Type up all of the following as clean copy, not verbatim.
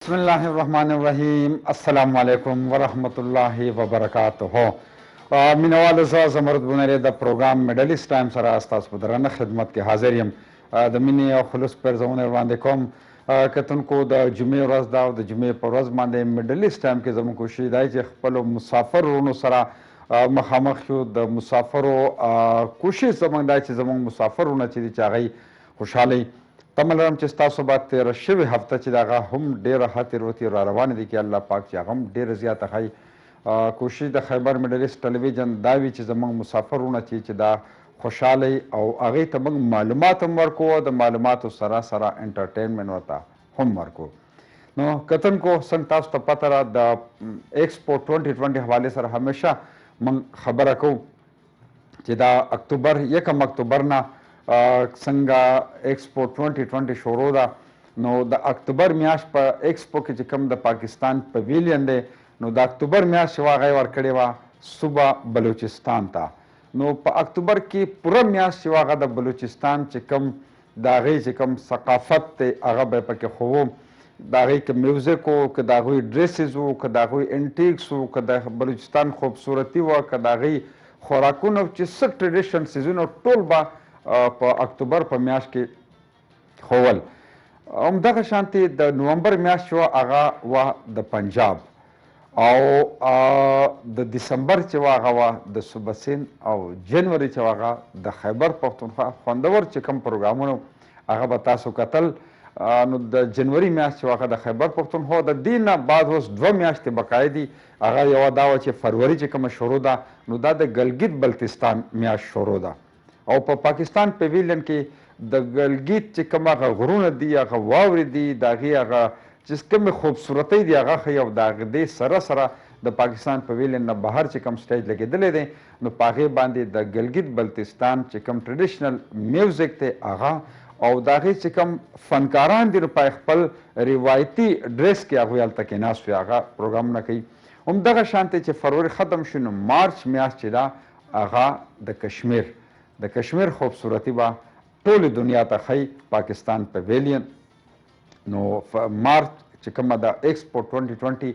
بسم اللہ الرحمن الرحیم السلام علیکم ورحمۃ اللہ وبرکاتہ مینوال زمرد بنری د پروګرام میډلیسټ ټایم سره تاسو په درنه خدمت کې حاضر یم د مینې او خلوص پرځونه وړاندې کوم کتونکو د جمعې ورځ دا او د جمعې په ورځ باندې میډلیسټ ټایم کې زموږ کوشش دی چې خپلو مسافر وروڼو سره مخامخ شو د مسافرو کوشش زموږ دا چې زموږ مسافر وروڼه چې دي چې هغوی خوشحالۍ تمه لرم چې ستاسو به تېره شوې هفته چې د هغه هم ډېره ښه تېروتې را روانې دي کې الله پاک چې هغه هم ډېره زیاته ښایي کوشش د خیبر میډلیسټ ټلویزیون دا وي چې زموږ مسافر وروڼه چې دا خوشحالی او هغې ته موږ معلومات هم ورکو او د معلوماتو سره سره انټرټینمنټ ورته هم ورکو نو کتونکو څنګه تاسو ته پته ده د ایکسپو 2020 حوالې سره همیشه موږ خبره کوو چې دا اکتوبر 1 اکتوبر نه څنګه ایکسپو 2020 شروع ده نو د اکتوبر میاشت په ایکسپو کې چې کوم د پاکستان پویلین دی نو د اکتوبر میاشت چې هغه یې ورکړې وه صوبه بلوچستان ته نو په اکتوبر کې پوره میاشت چې هغه د بلوچستان چې کوم د هغې چې کوم ثقافت دی هغه به یې پکې ښوو د هغې که میوزیک و که د هغوی ډریسز و که د هغوی انټیکس و که د بلوچستان خوبصورتي وه که د هغې خوراکونه چې څه ټریډیشن سیزونه ټول به په اکتوبر په میاشت کې ښوول همدغه شانتې د نومبر میاشت چې وه هغه وه د پنجاب او د دسمبر چې وه هغه وه د صوبه سند او جنوري چې وه هغه د خیبر پښتونخوا خوندور چې کوم پروګرامونه هغه به تاسو کتل نو د جنوري میاشت چې وه هغه د خیبر پښتونخوا د دې نه بعد اوس 2 میاشتې بقایې دي هغه یوه دا وه چې فروری چې کومه شروع ده نو دا د ګلګت بلتستان میاشت شروع ده او په پاکستان پویلین کې د ګلګت چې کوم هغه غرونه دي هغه واورې دي د هغې هغه چې کومې خوبصورتۍ دي هغه ښیي او د هغې سره سره د پاکستان پویلین نه بهر چې کوم سټیج لګېدلی دی نو په هغې باندې د ګلګت بلتستان چې کوم ټریډیشنل میوزیک دی هغه او د هغې چې کوم فنکاران دي نو په خپل روایتي ډریس کې هغوی هلته کې ناست وي هغه پروګرامونه کوي همدغه شانتې چې فروری ختم شو نو مارچ میاشت چې ده هغه د کشمیر د کشمیر خوبصورتي به ټولې دنیا ته ښیي پاکستان پویلین نو مارچ چې کومه د ایکسپو 2020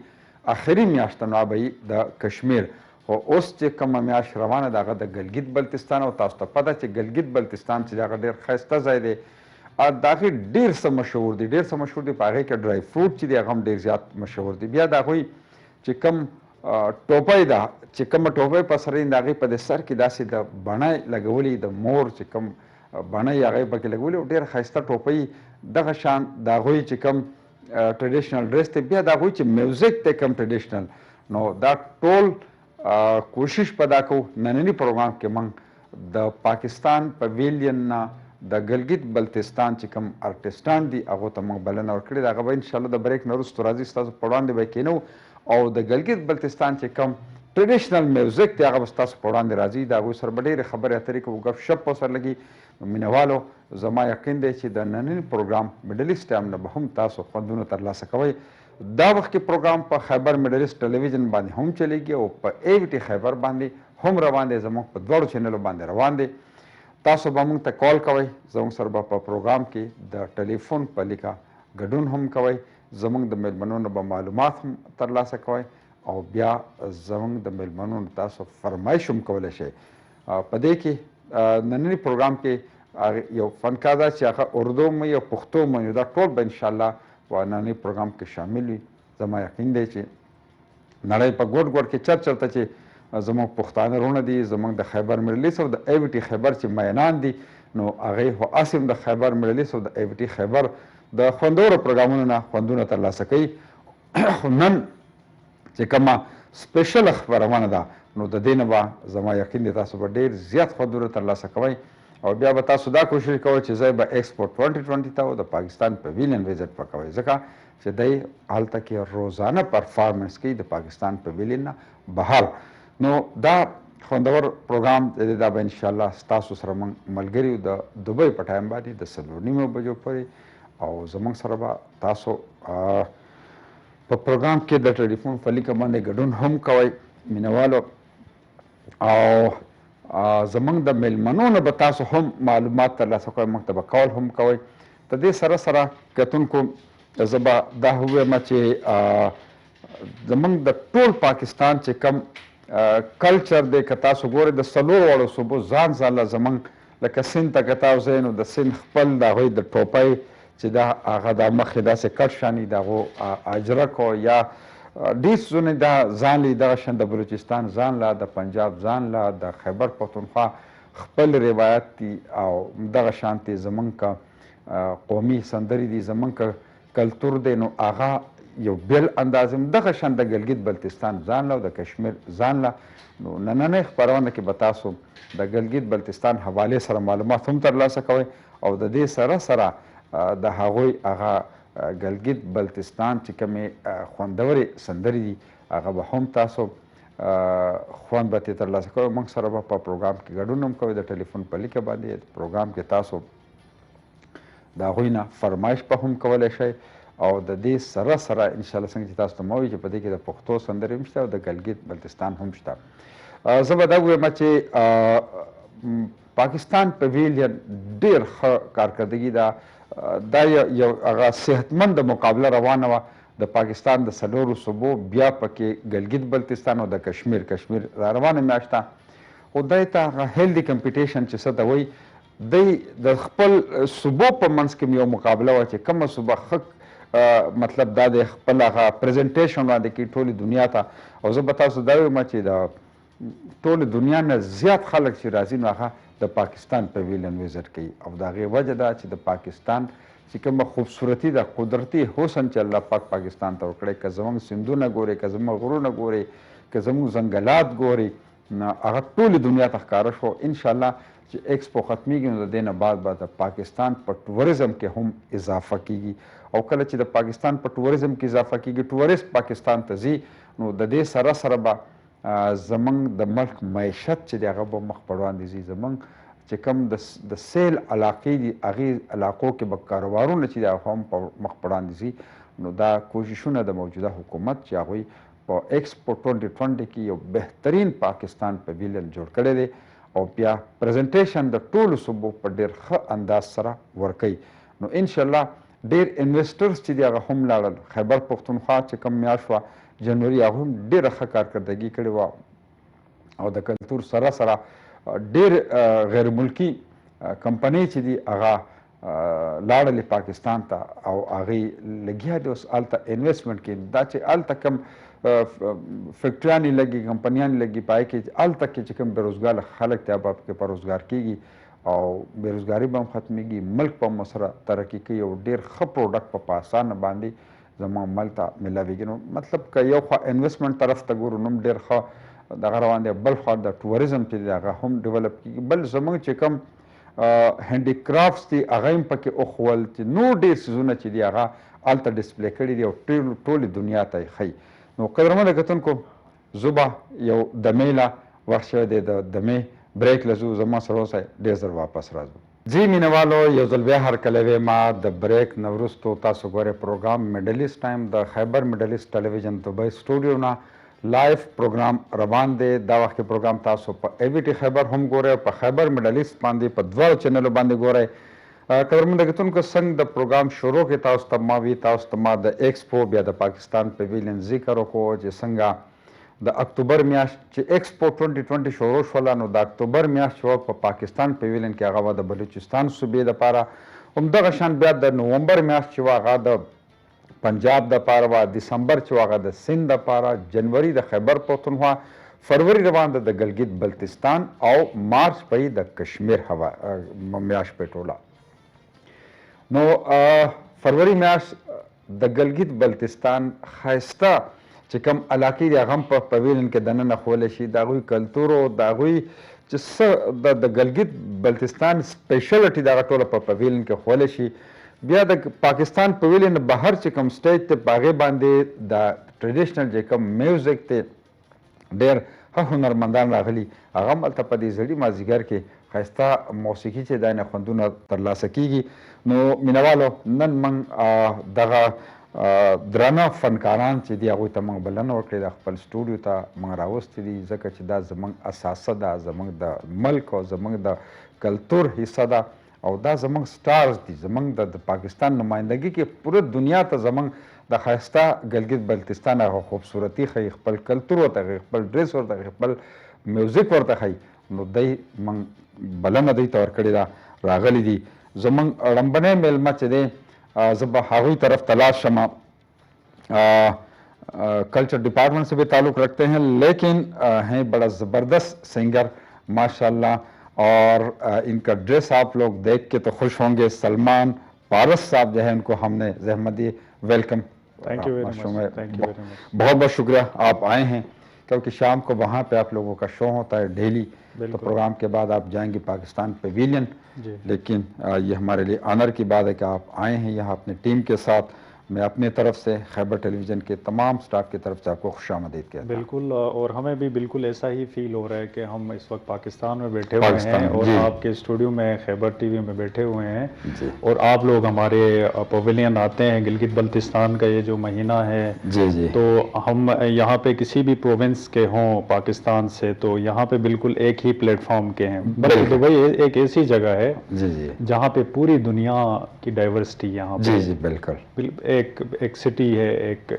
آخري میاشت نو به د کشمیر خو اوس چې کومه میاشت روانه ده هغه د ګلګت بلتستان او تاسو ته پته چې ګلګت بلتستان چې هغه ډېر ښایسته ځای دی د هغې ډېر څه مشهور دي ډېر څه مشهور دي په هغې کې ډرای فروټ چې دی هغه هم ډېر زیات مشهور دي بیا د هغوی چې کوم ټوپۍ ده چې کومه ټوپۍ په سر یې د هغې په د سر کې داسې د بڼی لګولي د مور چې کوم بڼی هغې پکې لګولي او ډېره ښایسته ټوپۍ دغه شان د هغوی چې کوم ټریډیشنل ډریس دی بیا د هغوی چې میوزیک دی کوم ټریډیشنل نو دا ټول کوشش په دا کوو ننني پروګرام کې موږ د پاکستان پویلین نه د ګلګت بلتستان چې کوم ارټسټان دي هغو ته موږ بلنه ورکړې ده هغه به انشاءالله د بریک نه وروستو راځي ستاسو په وړاندې به کینو او د ګلګت بلتستان چې کوم ټریډیشنل میوزیک دی هغه به ستاسو په وړاندې راځي د هغوی سره به ډېرې خبرې اترې کوو ګپ شپ به سره لګي مینهوالو زما یقین دی چې د ننني پروګرام میډلیسټ ټایم نه به هم تاسو خوندونه ترلاسه کوئ دا وخت کې پروګرام په خیبر میډلیسټ ټلویزیون باندې هم چلیږي او په AVT خیبر باندې هم روان دی زموږ په دواړو چینلو باندې روان دی تاسو به موږ ته کال کوئ زموږ سره به په پروګرام کې د ټلیفون په لیکه ګډون هم کوئ زموږ د میلمنو نه به معلومات هم ترلاسه کوئ او بیا زموږ د میلمنو نه تاسو فرمایش هم کولی شئ په دې کې ننني پروګرام کې یو فنکار ده چې هغه اردو مو یا پښتو مو دا ټول به انشاءالله په ننني پروګرام کې شامل وي زما یقین دی چې نړۍ په ګوټ ګوټ کې چرته چې زموږ پښتانه وروڼه دي زموږ د خیبر میډلیسټ او د AVT خیبر چې مینان دي نو هغې خو هسې هم د خیبر میډلیسټ او د AVT خیبر د خوندورو پروګرامونو نه خوندونه ترلاسه کوي خو نن چې کومه سپیشل خپرونه ده نو د دې نه به زما یقین دی تاسو به ډېر زیات خوندونه ترلاسه کوئ او بیا به تاسو دا کوشش کوئ چې ځای به ایکسپو 2020 ته او د پاکستان پویلین وزټ به کوئ ځکه چې دی هلته کې روزانه پرفارمنس کوي د پاکستان پویلین نه بهر نو دا خوندور پروګرام دا به انشاءالله ستاسو سره موږ ملګري یو د دوبۍ په ټایم باندې د 4:30 بجو پورې او زموږ سره به تاسو په پروګرام کې د ټلیفون په لیکه باندې ګډون هم کوئ مینهوالو او زموږ د میلمنو نه به تاسو هم معلومات ترلاسه کوئ موږ ته به کال هم کوئ د دې سره سره کتونکو زه به دا ووایم چې زمونږ د ټول پاکستان چې کم کلچر دی که تاسو ګورئ د څلورو واړو صوبو ځان ځانله زمونږ لکه سیند ته که تاسو ځئ نو د سیند خپل د هغوی د ټوپۍ چې دا هغه دا مخې داسې کټ شاني د هغو اجرک یا ډېر څیزونه دا ځان لې دغه شان د بلوچستان ځان له د پنجاب ځان له د خیبر پښتونخوا خپل روایت دي او دغه شانتې زمونږ که قومي سندرې دي زمونږ که کلتور دی نو هغه یو بېل انداز دغه شان د ګلګت بلتستان ځان له او د کشمیر ځان له نو نننۍ خپرونه کې به تاسو د ګلګت بلتستان حوالې سره معلومات هم ترلاسه کوئ او د دې سره سره د هغوی هغه ګلګت بلتستان چې کومې خوندورې سندرې دي هغه به هم تاسو خوند به ترې ترلاسه کوئ موږ سره به په پروګرام کې ګډون هم کوئ د ټلیفون په لیکه باندې پروګرام کې تاسو د هغوی نه فرمایش به هم کولی شئ او د دې سره سره انشاءالله څنګه چې تاسو ته ما ووایي چې په دې کې د پښتو سندرې هم شته او د ګلګت بلتستان هم شته زه به دا ووایم چې پاکستان پویلین ډېر ښه کارکردګي ده دا یو هغه صحتمند مقابله روانه وه د پاکستان د څلورو صوبو بیا پکې ګلګت بلتستان او د کشمیر را روانه میاشت ده خو دی ته هغه هیلدي کمپیټیشن چې څه ته وایي دی د خپل صوبو په منځ کې یو مقابله وه چې کومه صوبه ښه مطلب دا دی خپل هغه پریزنټیشن وړاندې کړي ټولې دنیا ته او زه به تاسو دا ووایم چې د ټولې دنیا نه زیات خلک چې راځي نو هغه د پاکستان پویلین وزټ کوي او د هغې وجه ده چې د پاکستان چې کومه خوبصورتي ده قدرتي حسن چې الله پاک پاکستان ته ورکړی که زموږ سیندونه ګورئ که زموږ غرونه ګورئ که زموږ ځنګلات ګورئ نو هغه ټولې دنیا ته ښکاره شو انشاءالله چې ایکسپو ختمیږي نو د دې نه بعد به د پاکستان په ټوریزم کې هم اضافه کیږي او کله چې د پاکستان په ټوریزم کې اضافه کیږي ټورست پاکستان ته ځي نو د دې سره سره به زمونږ د ملک معیشت چې دی هغه به مخ په وړاندې ځي زمونږ چې کوم د سیل علاقې دي هغې علاقو کې به کاروبارونه چې دی هغه هم مخ په وړاندې ځي نو دا کوششونه د موجوده حکومت چې هغوی په ایکسپو 2020 کې یو بهترین پاکستان پویلین جوړ کړی دی او بیا پریزنټیشن د ټولو صوبو په ډېر ښه انداز سره ورکوي نو انشاءالله ډېر انویسټرز چې دي هغه هم لاړل خیبر پښتونخوا چې کوم میاشت وه جنوري هغه هم ډېره ښه کارکردګي کړې وه او د کلتور سره سره ډېر غیر ملکي کمپنۍ چې دي هغه لاړلې پاکستان ته او هغې لګیا دي اوس هلته انویسټمنټ کې دا چې هلته کوم فیکټریانې لګي کمپنیانې لګي په هغې کې هلته کې چې کوم بېروزګار خلک دی هغه پکې په روزګار کېږي او بېروزګاري به هم ختمېږي ملک به هم ورسره ترقي کوي او ډېر ښه پروډکټ په اسانه باندې زموږ ملک ته میلاویږي نو مطلب که یو خوا انویسټمنټ طرف ته ګورو نو هم ډېر ښه دغه روان دی بل خوا د ټوریزم چې دی هغه هم ډیولپ کېږي بل زموږ چې کوم هینډیکرافټس دي هغه هم پکې وښول چې نور ډېر څیزونه چې دي هغه هلته ډسپلی کړي دي او ټولې دنیا ته یې ښیي نو قدرمنو کتونکو زه به یو دمې له وخت شوی دی د دمې بریک له ځو زما سره اوسئ ډېر زر واپس راځو جی مینوالو یو ځل بیا هرکلی ویما د بریک نه وروستو تاسو ګورئ پروګرام میډلیسټ ټایم د خیبر میډلیسټ ټلویزیون دوبۍ سټوډیو نه لایف پروګرام روان دی دا وخت کې پروګرام تاسو په ای وی ټي خیبر هم ګورئ په خیبر میډلیسټ باندې په دواړو چینلو باندې ګورئ قدرمنو کتونکو څنګه د پروګرام شروع کې تاسو ته ما وي تاسو ته ما د ایکسپو بیا د پاکستان پویلین ذکر وکړو چې څنګه د اکتوبر میاشت چې ایکسپو 2020 شروع شوله نو د اکتوبر میاشت چې وه په پاکستان پویلین کې هغه وه د بلوچستان صوبې دپاره همدغه شان بیا د نومبر میاشت چې وه هغه د پنجاب دپاره وه دسمبر چې وه هغه د سند دپاره جنوري د خیبر پښتونخوا فروری روان ده د ګلګت بلتستان او مارچ په د کشمیر میاشت په ټوله نو فروری میاشت د ګلګت بلتستان ښایسته چې کوم علاقې دي هغه هم په پویلین کې دننه ښولی شي د هغوی کلتور او د هغوی چې څه د ګلګت بلتستان سپیشلټي د هغه ټوله په پویلین کې ښولی شي بیا د پاکستان پویلین بهر چې کوم سټیج دی په هغې باندې د ټریډیشنل چې کوم میوزک دی ډېر ښه هنرمندان راغلي هغه هم هلته په دې زړي مازدیګر کې ښایسته موسیقي چې دا نه خوندونه ترلاسه کیږي نو مینوالو نن موږ دغه درانه فنکاران چې دي هغوی ته موږ بلنه وکړې ده خپل سټوډیو ته موږ راوستي دي ځکه چې دا زموږ اساسه ده زموږ د ملک او زموږ د کلتور حصه ده او دا زمنګ سټارز دي زمنګ د پاکستان نمائندګي کې پوره دنیا ته زمنګ د ښایسته ګلګت بلتستان هغه خوبصورتي ښیي، خپل کلتور ورته ښیي، خپل ډریس ورته ښیي، خپل میوزیک ورته ښیي. نو دی موږ بلنه دوی ته ورکړې ده، راغلي دي. زموږ ړمبنی میلمه چې دی زه به هغوی طرف ته لاړ شم. کلچر ڈپارٹمنٹ سے بھی تعلق رکھتے ہیں لیکن ہیں بڑا زبردست سنگر ماشاء اللہ، اور ان کا ڈریس آپ لوگ دیکھ کے تو خوش ہوں گے. سلمان پارس صاحب جو ہے ان کو ہم نے زحمت دی. ویلکم. بہت بہت شکریہ آپ آئے ہیں، کیونکہ شام کو وہاں پہ آپ لوگوں کا شو ہوتا ہے ڈیلی، تو پروگرام کے بعد آپ جائیں گے پاکستان پیویلین. لیکن یہ ہمارے لیے آنر کی بات ہے کہ آپ آئے ہیں یہاں اپنے ٹیم کے ساتھ. میں اپنے طرف سے خیبر ٹیلی ویژن کے تمام سٹاف کی طرف سے آپ کو خوش آمدید کہتا ہوں. بالکل، اور ہمیں بھی بالکل ایسا ہی فیل ہو رہا ہے کہ ہم اس وقت پاکستان میں بیٹھے ہوئے ہیں اور آپ کے اسٹوڈیو میں خیبر ٹی وی میں بیٹھے ہوئے ہیں، اور آپ لوگ ہمارے پویلین آتے ہیں. گلگت بلتستان کا یہ جو مہینہ ہے تو ہم یہاں پہ کسی بھی پروونس کے ہوں پاکستان سے تو یہاں پہ بالکل ایک ہی پلیٹ فارم کے ہیں. بلکہ دبئی ایک ایسی جگہ ہے جہاں پہ پوری دنیا کی ڈائیورسٹی یہاں پہ بالکل ایک سٹی ہے، ایک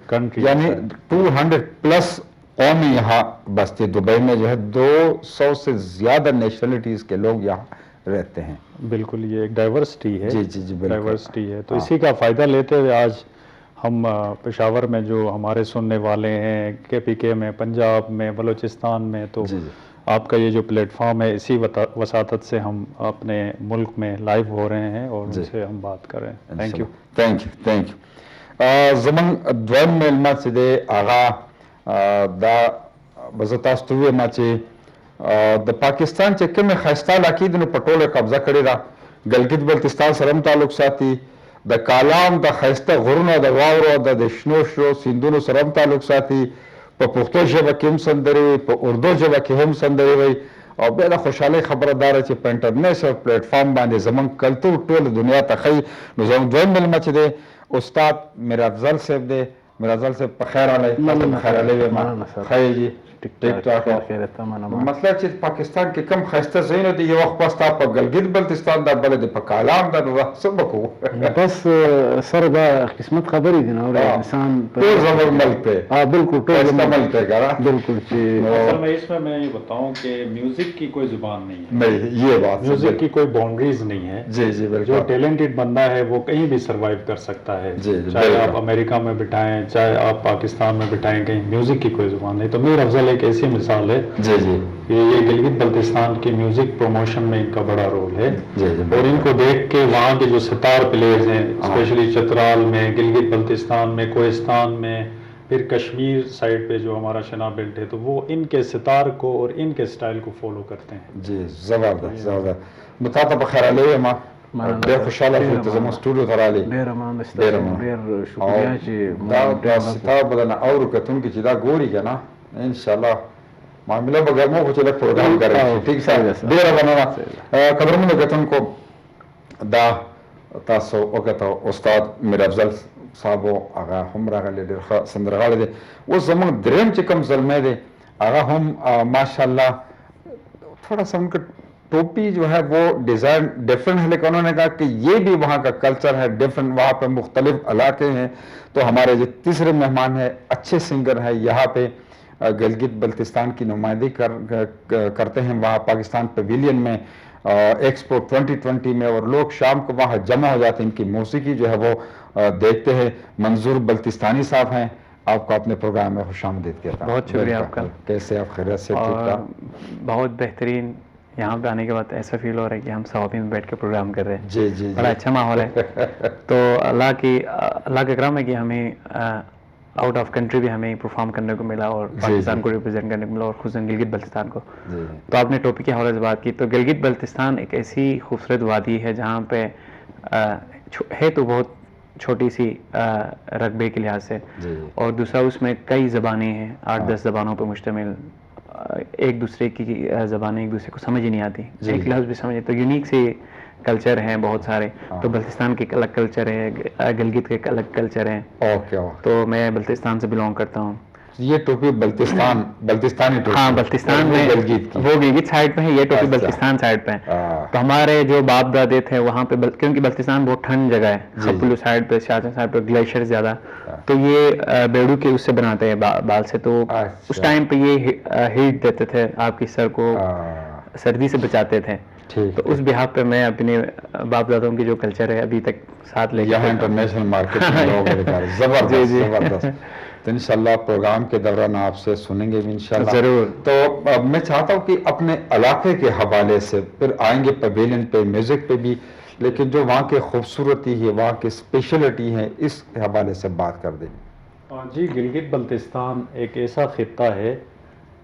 کنٹری، یعنی 200 پلس قومی یہاں بستی. دبئی میں جو ہے 200 سے زیادہ نیشنلٹیز کے لوگ یہاں رہتے ہیں. بالکل یہ ایک ڈائیورسٹی ہے. جی ڈائیورسٹی ہے. تو اسی کا فائدہ لیتے ہوئے آج ہم پشاور میں جو ہمارے سننے والے ہیں KPK میں، پنجاب میں، بلوچستان میں، تو آپ کا یہ جو پلیٹ فارم ہے اسی وساطت سے ہم اپنے ملک میں لائیو ہو رہے ہیں اور ان سے ہم بات کر رہے ہیں. Thank you. زمنګ دویم میلمه چې دی هغه دا به زه تاسو ته ووایم چې د پاکستان چې کومې ښایسته علاقې دي نو په ټوله قبضه کړې ده. ګلګت بلتستان سره هم تعلق ساتي، د کالام د ښایسته غرونو د واورو د شنو شنو سیندونو سره هم تعلق ساتي. په پښتو ژبه کې هم سندرې وي، په اردو ژبه کې هم سندرې وي، او بیا د خوشحالۍ خبره دا ده چې په انټرنیشنل پلیټ فارم باندې زموږ کلتور ټوله دنیا ته ښیي. نو زموږ دویم میلمه چې دی استاد میر افضل صاحب دی. میر افضل صاحب په خیر راغلی. خیر راغلی وایم. ښه یې ټیک ټاک. مطلب چې پاکستان کې کم ښایسته ځایونه دي، یو وخت به ستا په ګلګت بلتستان دا، بله د په کالام دا، نو څه به کوو؟ بس سر دا قسمت خبرې دي نو انسان ټول زموږ ملک دی. بالکل ټول ښایسته ملک دی که نه؟ بالکل. اصل میں اس میں یہ بتاؤں کہ میوزک کی کوئی زبان نہیں ہے. نہیں، یہ بات میوزک کی کوئی باؤنڈریز نہیں ہے. جی بالکل. جو ٹیلنٹڈ بندہ ہے وہ کہیں بھی سروائیو کر سکتا ہے، چاہے آپ امریکہ میں بٹھائیں چاہے آپ پاکستان میں بٹھائیں، کہیں میوزک کی کوئی زبان نہیں. تو میر افضل ایک ایسی مثال ہے. یہ گلگت بلتستان کی میوزک پروموشن میں ان کا بڑا رول ہے. اور ان کو دیکھ کے وہاں کے جو ستار پلیئرز ہیں اسپیشلی چترال میں، گلگت بلتستان میں، کوہستان میں، پھر کشمیر سائڈ پہ جو ہمارا شنا بیلٹ ہے، تو وہ ان کے ستار کو اور ان کے سٹائل کو فالو کرتے ہیں. جی زبردست زبردست. نو تاته په خیر راغلی یم. ډېر خوشحاله شوم چې زموږ سټوډیو ته رالې. ډېر شکریہ چې دا ستا به درنه اورو کتونکي چې دا ګوري که نه انشاءالله معامله به ګرمو خو چې لږ پروګرام کوي. ټیک سه، ډېره مننه. قدرمنو کتونکو دا تاسو وکتو استاد میر افضل صاحب هغه هم راغلی، ډېر ښه سندرغاړی دی. اوس زموږ دریم چې کوم زلمی دی هغه هم ماشاء اللہ تھوڑا سا ان کا ٹوپی جو ہے وہ ڈیزائن ڈفرینٹ ہے، لیکن انہوں نے کہا کہ یہ بھی وہاں کا کلچر ہے ڈفرینٹ، وہاں پہ مختلف علاقے ہیں. تو ہمارے جو تیسرے مہمان ہیں اچھے سنگر ہیں، یہاں پہ گلگت بلتستان کی نمائندگی کرتے ہیں وہاں پاکستان پیویلین میں ایکسپو 2020 میں، اور لوگ شام کو وہاں جمع ہو جاتے ہیں، ان کی موسیقی جو ہے وہ دیکھتے ہیں. منظور بلتستانی صاحب ہیں، آپ کو اپنے پروگرام میں خوش آمدید کہتا ہوں. بہت شکریہ آپ کا. کیسے آپ خیریت سے؟ بہت بہترین. یہاں پہ آنے کے بعد ایسا فیل ہو رہا ہے کہ ہم صحافی میں بیٹھ کے پروگرام کر رہے ہیں. جی بڑا اچھا ماحول ہے. تو اللہ کا کرم ہے کہ ہمیں آؤٹ آف کنٹری بھی ہمیں پرفارم کرنے کو ملا اور پاکستان کو ریپرزینٹ کرنے کو ملا، اور خصوصاً گلگت بلتستان کو. تو آپ نے ٹاپک کے حوالے سے بات کی، تو گلگت بلتستان ایک ایسی خوبصورت وادی ہے جہاں پہ ہے تو بہت چھوٹی سی رقبے کے لحاظ سے، اور دوسرا اس میں کئی زبانیں ہیں، 8-10 زبانوں پہ مشتمل. ایک دوسرے کی زبانیں ایک دوسرے کو سمجھ ہی نہیں آتی، ایک لفظ بھی سمجھ. تو یونیک سی کلچر ہیں بہت سارے. تو بلتستان کے ایک الگ کلچر ہے، گلگت کے ایک الگ کلچر ہے. تو میں بلتستان سے بلونگ کرتا ہوں. یہ ٹوپی بلتستانی ٹوپی؟ ہاں بلتستان میں، وہ گلگت سائڈ پہ ہے، یہ ٹوپی بلتستان سائڈ پہ ہے. تو ہمارے جو باپ دادے تھے وہاں پہ، کیونکہ بلتستان بہت ٹھنڈ جگہ ہے، خپلو سائڈ پہ، شاہجہاں سائڈ پہ گلیشیئر زیادہ، تو یہ بیڑو کے اس سے بناتے ہیں بال سے. تو اس ٹائم پہ یہ ہیٹ دیتے تھے، آپ کی سر کو سردی سے بچاتے تھے. تو اس بحاف پہ میں اپنے باپ دادوں کی جو کلچر ہے ابھی تک ساتھ لے کے یہاں انٹرنیشنل مارکیٹ میں لوگ زبردست زبردست. تو انشاءاللہ پروگرام کے دوران آپ سے سنیں گے بھی انشاءاللہ ضرور. تو میں چاہتا ہوں کہ اپنے علاقے کے حوالے سے پھر آئیں گے پویلین پہ، میوزک پہ بھی، لیکن جو وہاں کی خوبصورتی ہے، وہاں کی اسپیشلٹی ہے، اس حوالے سے بات کر دیں. جی، گلگت بلتستان ایک ایسا خطہ ہے،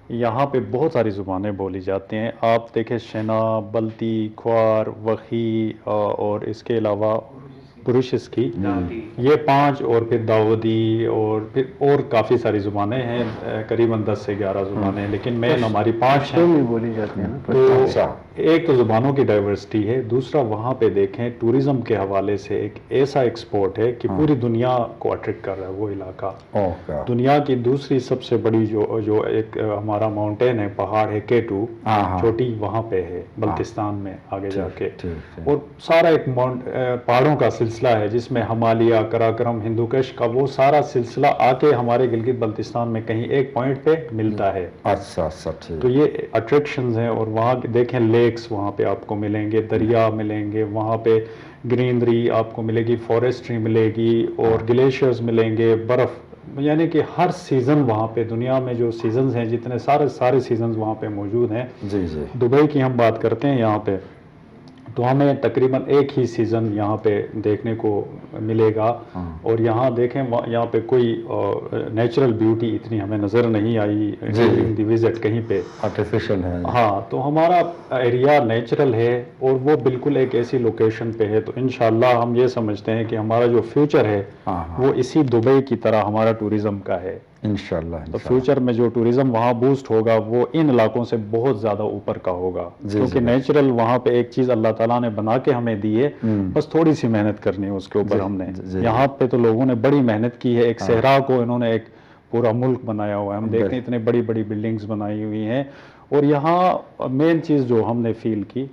یہاں پہ بہت ساری زبانیں بولی جاتی ہیں. آپ دیکھیں شنا، بلتی، کھوار، وخی اور اس کے علاوہ بروشس کی، یہ 5 اور پھر داودی اور پھر اور کافی ساری زبانیں ہیں، قریباً 10 سے 11 زبانیں ہیں، لیکن مین ہماری 5 ہیں بولی جاتی ہیں. تو ایک تو زبانوں کی ڈائیورسٹی ہے، دوسرا وہاں پہ دیکھیں ٹوریزم کے حوالے سے ایک ایسا ایکسپورٹ ہے کہ پوری دنیا کو اٹریکٹ کر رہا ہے وہ علاقہ. دنیا کی دوسری سب سے بڑی جو ایک ہمارا ماؤنٹین ہے، پہاڑ ہے K2 چھوٹی، وہاں پہ ہے بلتستان میں آگے جا کے. اور سارا ایک پہاڑوں کا سلسلہ ہے جس میں ہمالیہ، کراکرم، ہندوکش کا وہ سارا سلسلہ آ کے ہمارے گلگت بلتستان میں کہیں ایک پوائنٹ پہ ملتا ہے. تو یہ اٹریکشنز ہیں. اور وہاں دیکھیں لیکس وہاں پہ آپ کو ملیں گے، دریا ملیں گے وہاں پہ، گرینری آپ کو ملے گی، فارسٹری ملے گی، اور گلیشیئرز ملیں گے، برف، یعنی کہ ہر سیزن وہاں پہ، دنیا میں جو سیزنز ہیں جتنے سارے سیزنز وہاں پہ موجود ہیں. دبئی کی ہم بات کرتے ہیں یہاں پہ، تو ہمیں تقریباً ایک ہی سیزن یہاں پہ دیکھنے کو ملے گا. اور یہاں دیکھیں یہاں پہ کوئی نیچرل بیوٹی اتنی ہمیں نظر نہیں آئی ڈیورنگ دی وزٹ کہیں پہ، آرٹیفیشل ہے. ہاں، تو ہمارا ایریا نیچرل ہے اور وہ بالکل ایک ایسی لوکیشن پہ ہے. تو انشاءاللہ ہم یہ سمجھتے ہیں کہ ہمارا جو فیوچر ہے وہ اسی دبئی کی طرح ہمارا ٹوریزم کا ہے انشاءاللہ. تو فیوچر میں جو ٹوریزم وہاں بوسٹ ہوگا وہ ان علاقوں سے بہت زیادہ اوپر کا ہوگا، کیونکہ نیچرل وہاں پہ ایک چیز اللہ تعالیٰ نے بنا کے ہمیں دی ہے، بس تھوڑی سی محنت کرنی ہے اس کے اوپر. ہم نے یہاں پہ تو لوگوں نے بڑی محنت کی ہے، ایک صحرا کو انہوں نے ایک پورا ملک بنایا ہوا ہے. ہم دیکھتے ہیں اتنے بڑی بڑی بلڈنگز بنائی ہوئی ہیں. اور یہاں مین چیز جو ہم نے فیل کی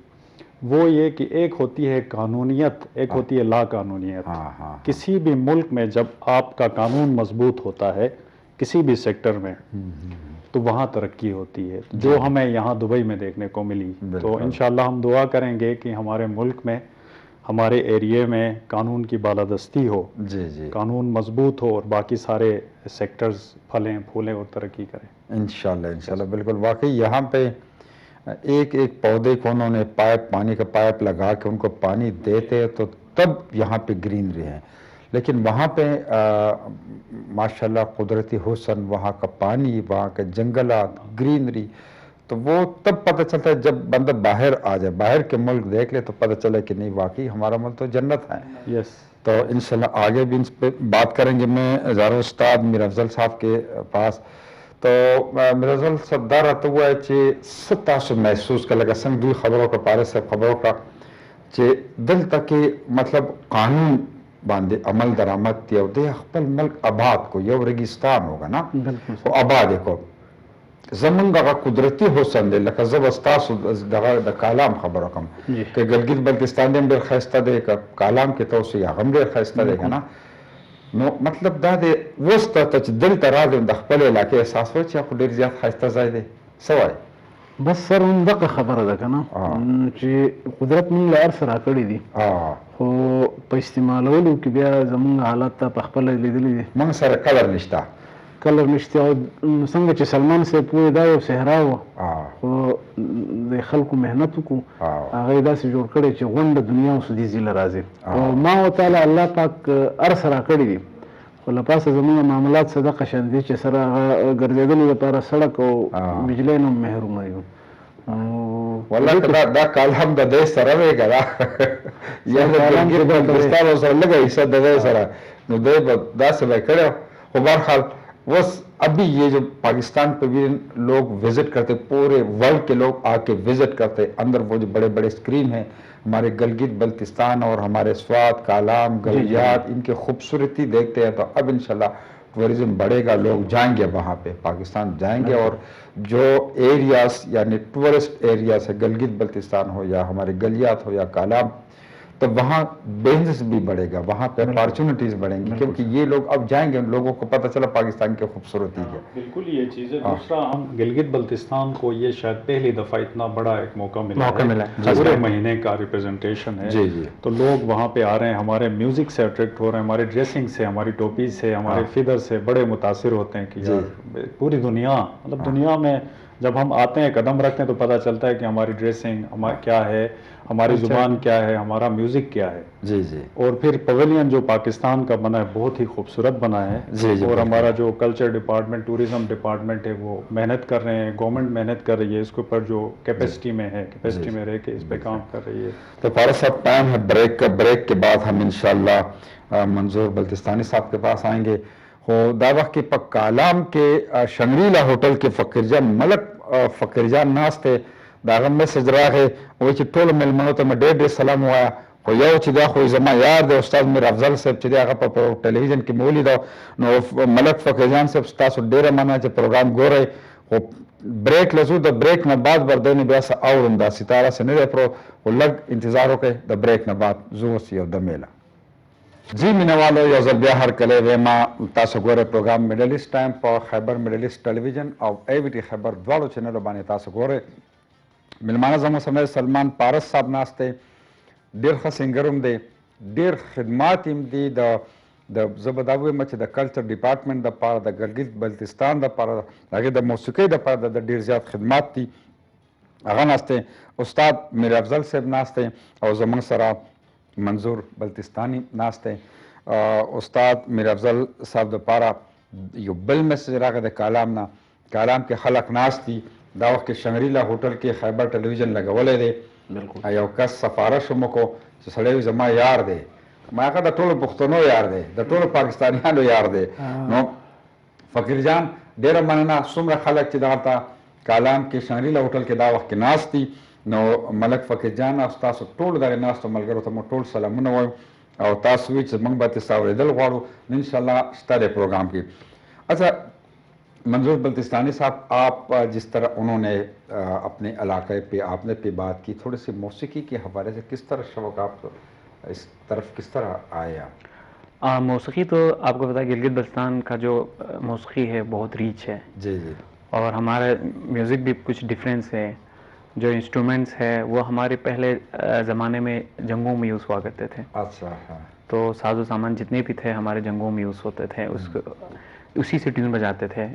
وہ یہ کہ ایک ہوتی ہے قانونیت، ایک ہوتی ہے لا قانونیت. کسی بھی ملک میں جب آپ کا قانون مضبوط ہوتا ہے کسی بھی سیکٹر میں تو وہاں ترقی ہوتی ہے، جو ہمیں یہاں دبئی میں دیکھنے کو ملی. تو انشاءاللہ ہم دعا کریں گے کہ ہمارے ملک میں، ہمارے ایریے میں قانون کی بالادستی ہو، قانون مضبوط ہو، اور باقی سارے سیکٹرز پھلیں پھولیں اور ترقی کریں انشاءاللہ. بالکل واقعی یہاں پہ ایک ایک پودے کو انہوں نے پانی کا پائپ لگا کے ان کو پانی دیتے تو تب یہاں پہ گرینری ہے. لیکن وہاں پہ ماشاءاللہ قدرتی حسن، وہاں کا پانی، وہاں کے جنگلات، گرینری، تو وہ تب پتہ چلتا ہے جب بندہ باہر آ جائے، باہر کے ملک دیکھ لے تو پتہ چلے کہ نہیں واقعی ہمارا ملک تو جنت ہے. تو انشاءاللہ آگے بھی اس پہ بات کریں گے. میں ہزاروں استاد میر افضل صاحب کے پاس، تو میر افضل صاحب دا رہتا ہوا ہے کہ ستاسو محسوس کر لگا سنگ دوی خبروں کا پارے سے خبروں کا کہ دل تک مطلب قانون باندھے عمل درآمد تیو دے خپل ملک آباد کو یو ریگستان ہوگا نا وہ آباد کو زمن دغه قدرتی حسن دی لکه زه ستاسو دغه د کالام خبره کوم که ګلګت بلتستان ډېر ښایسته دی، که کالام کې تاسو یې هغه هم ډېر ښایسته دی که نه. نو مطلب دا دی اوس ته چې دلته راغلم د خپل علاقې احساس وایي چې خو ډېر زیات ښایسته ځای دی، څه وایي؟ بس سر هم دغه خبره ده که نه چې قدرت موږ له هر څه راکړي دي، خو په استعمالولو کې بیا زموږ حالت ته په خپله لیدلی دي. موږ سره کلر نشته، کلر نشته. او څنګه چې سلمان صاحب وایي دا یو صحرا وه، خو د خلکو محنت وکړو، هغه یې داسې جوړ کړی چې غونډه دنیا او سودیزي له راځي. او ما ورته الله پاک هر څه راکړي دي، خو له پاسه زموږ معاملات څه دغه شان دي چې سره هغه ګرځېدلو لپاره سړک او بجلۍ نه هم محرومه یو. والله که دا کالم د دی سره دی که دا یا د ګلګت بلتستان سره لږه حصه د دی سره، نو دی به داسې به یې کړی. خو بہرحال بس ابھی یہ جو پاکستان پہ بھی لوگ وزٹ کرتے، پورے ورلڈ کے لوگ آ کے وزٹ کرتے، اندر وہ جو بڑے بڑے اسکرین ہیں ہمارے گلگت بلتستان اور ہمارے سوات، کالام، گلیات، ان کی خوبصورتی دیکھتے ہیں. تو اب انشاءاللہ ٹورزم بڑھے گا, لوگ جائیں گے وہاں پہ, پاکستان جائیں گے, اور جو ایریاز یعنی ٹورسٹ ایریاز ہے, گلگت بلتستان ہو یا ہمارے گلیات ہو یا کالام, تو وہاں بزنس بھی بڑھے گا, وہاں پہ اپارچونیٹیز بڑھیں گی, کیونکہ یہ لوگ اب جائیں گے, ان لوگوں کو پتہ چلا پاکستان کی خوبصورتی ہے. بالکل یہ چیز ہے. دوسرا, ہم گلگت بلتستان کو یہ شاید پہلی دفعہ اتنا بڑا ایک موقع ملا ہے, پورے مہینے کا ریپرزنٹیشن ہے, تو لوگ وہاں پہ آ رہے ہیں, ہمارے میوزک سے اٹریکٹ ہو رہے ہیں, ہمارے ڈریسنگ سے, ہماری ٹوپی سے, ہمارے فیدر سے بڑے متاثر ہوتے ہیں کہ یار پوری دنیا, مطلب دنیا میں جب ہم آتے ہیں, قدم رکھتے ہیں, تو پتہ چلتا ہے کہ ہماری ڈریسنگ کیا ہے, ہماری زبان کیا ہے, ہمارا میوزک کیا ہے. جی جی. اور پھر پویلین جو پاکستان کا بنا ہے بہت ہی خوبصورت بنا ہے, اور ہمارا جو کلچر ڈپارٹمنٹ, ٹورزم ڈپارٹمنٹ ہے, وہ محنت کر رہے ہیں, گورنمنٹ محنت کر رہی ہے اس کے اوپر, جو کیپیسٹی میں ہے, کیپیسٹی میں رہ کے اس پہ کام کر رہی ہے. تو فارغ صاحب ٹائم ہے بریک کا, بریک کے بعد ہم انشاءاللہ منظور بلتستانی صاحب کے پاس آئیں گے. دعویٰ کے پک کالام کے شنگریلا ہوٹل کے فقیر جان ملک فقیر جان ناستے داغم میں سجراغ ہے, وہ چې ټول ملمنو ته ډېر ډېر سلام وایا, خو یو چې دا خو زما یار دی استاد میر افضل صاحب چې دی هغه په ټلویزیون کې مې ولیدو, نو ملک فقیر جان صاحب تاسو ډېره مننه چې پروګرام ګورئ, خو بریک لزو, د بریک نه بعد بردونې بیا څه اورم دا ستاره څه نه دی پرو, خو لږ انتظار وکړئ, د بریک نه بعد زه اوس یو دمې له. جی مینوالو, یو ځل بیا هرکلی ویما, تاسو ګورئ پروګرام میډلیسټ ټایم په خیبر میډلیسټ ټلویزیون او ای وی ټي خیبر دواړو چینلو باندې تاسو ګورئ. ملمانه زموږ سره سلمان پارس صاحب ناست دی, ډېر ښه سنګر هم دی, ډېر خدمات هم دي د زه به دا ووایم چې د کلچر ډپارټمنټ دپاره, د ګلګت بلتستان دپاره, د هغې د موسیقۍ دپاره د ډېر زیات خدمات دي. هغه ناست دی, استاد میر افضل صاحب ناست دی, او زموږ سره منظور بلتستانی ناست دی. استاد میر افضل صاحب دپاره یو بل میسج راغی د کالام نه, کالام کې خلک ناست دي, دا وخت کې شنګریلا هوټل کې خیبر ټلویزیون لګولی دی. یو کس سفارش هم وکړو چې سړی وي زما یار دی, ما هغه د ټولو پښتنو یار دی, د ټولو پاکستانیانو یار دی. نو فقیر جان ډېره مننه, څومره خلک چې دغلته کالام کې شنګریلا هوټل کې دا وخت کې ناست دي, نو ملک فقیر جان او تاسو ټولو دغې ناستو ملګرو ته مو ټول سلامونه وایم, او تاسو وایي چې موږ به تاسو اورېدل غواړو, نو انشاءالله شته دی پروګرام کې. اچھا منظور بلتستانی صاحب, آپ جس طرح انہوں نے اپنے علاقے پہ آپ نے بات کی, تھوڑی سی موسیقی کے حوالے سے کس طرح شوق, آپ اس طرف کس طرح آئے آپ؟ موسیقی تو آپ کو پتا ہے گلگت بلتستان کا جو موسیقی ہے بہت ریچ ہے. جی جی. اور ہمارا میوزک بھی کچھ ڈفرینس ہے, جو انسٹرومنٹس ہے وہ ہمارے پہلے زمانے میں جنگوں میں یوز ہوا کرتے تھے. اچھا. تو ساز و سامان جتنے بھی تھے ہمارے جنگوں میں یوز ہوتے تھے, اسی سے ٹیون بجاتے تھے.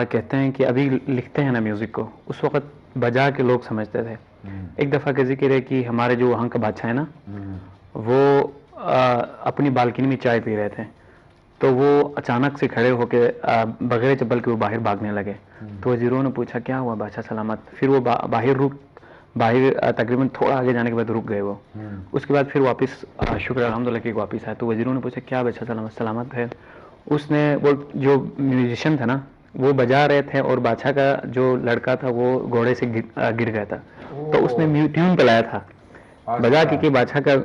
کہتے ہیں کہ ابھی لکھتے ہیں نا میوزک کو, اس وقت بجا کے لوگ سمجھتے تھے. ایک دفعہ کا ذکر ہے کہ ہمارے جو وہاں کا بادشاہ ہے نا, وہ اپنی بالکنی میں چائے پی رہے تھے, تو وہ اچانک سے کھڑے ہو کے بغیر چپل کے وہ باہر بھاگنے لگے. تو وزیروں نے پوچھا کیا ہوا بادشاہ سلامت, پھر وہ باہر تقریباً تھوڑا آگے جانے کے بعد رک گئے وہ. اس کے بعد پھر واپس شکر الحمدللہ کہ واپس آئے. تو وزیروں نے پوچھا کیا بادشاہ سلامت ہے, اس نے وہ جو میوزیشین تھا نا وہ بجا رہے تھے, اور بادشاہ کا جو لڑکا تھا وہ گھوڑے سے گر گیا تھا, تو اس نے ٹیون پلایا تھا بجا کے کہ بادشاہ کا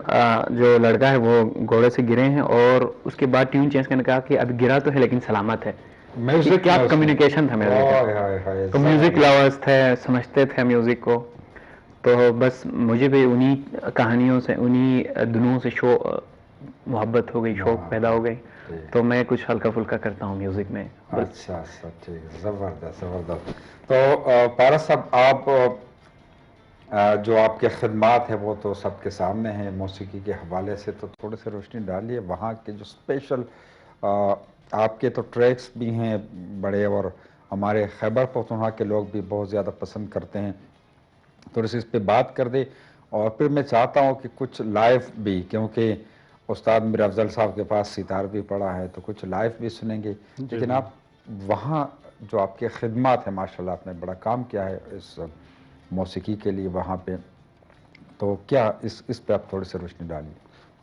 جو لڑکا ہے وہ گھوڑے سے گرے ہیں, اور اس کے بعد ٹیون چینج کرنے کہا کہ اب گرا تو ہے لیکن سلامت ہے. کیا کمیونیکیشن تھا میرے, تو میوزک لورز تھے, سمجھتے تھے میوزک کو. تو بس مجھے بھی انہی کہانیوں سے, انہی دنوں سے محبت ہو گئی, شوق پیدا ہو گئی, تو میں کچھ ہلکا پھلکا کرتا ہوں میوزک میں. اچھا اچھا, ٹھیک, زبردست زبردست. تو پارس صاحب, آپ جو آپ کے خدمات ہیں وہ تو سب کے سامنے ہیں موسیقی کے حوالے سے, تو تھوڑے سے روشنی ڈالیے وہاں کے جو اسپیشل آپ کے تو ٹریکس بھی ہیں بڑے, اور ہمارے خیبر پختونخوا کے لوگ بھی بہت زیادہ پسند کرتے ہیں, تھوڑی سی اس پہ بات کر دیں. اور پھر میں چاہتا ہوں کہ کچھ لائیو بھی, کیونکہ استاد میر افضل صاحب کے پاس ستار بھی پڑا ہے, تو کچھ لائیو بھی سنیں گے. لیکن آپ وہاں جو آپ کے خدمات ہیں, ماشاءاللہ آپ نے بڑا کام کیا ہے اس موسیقی کے لیے وہاں پہ, تو کیا اس پہ آپ تھوڑی سی روشنی ڈالیے.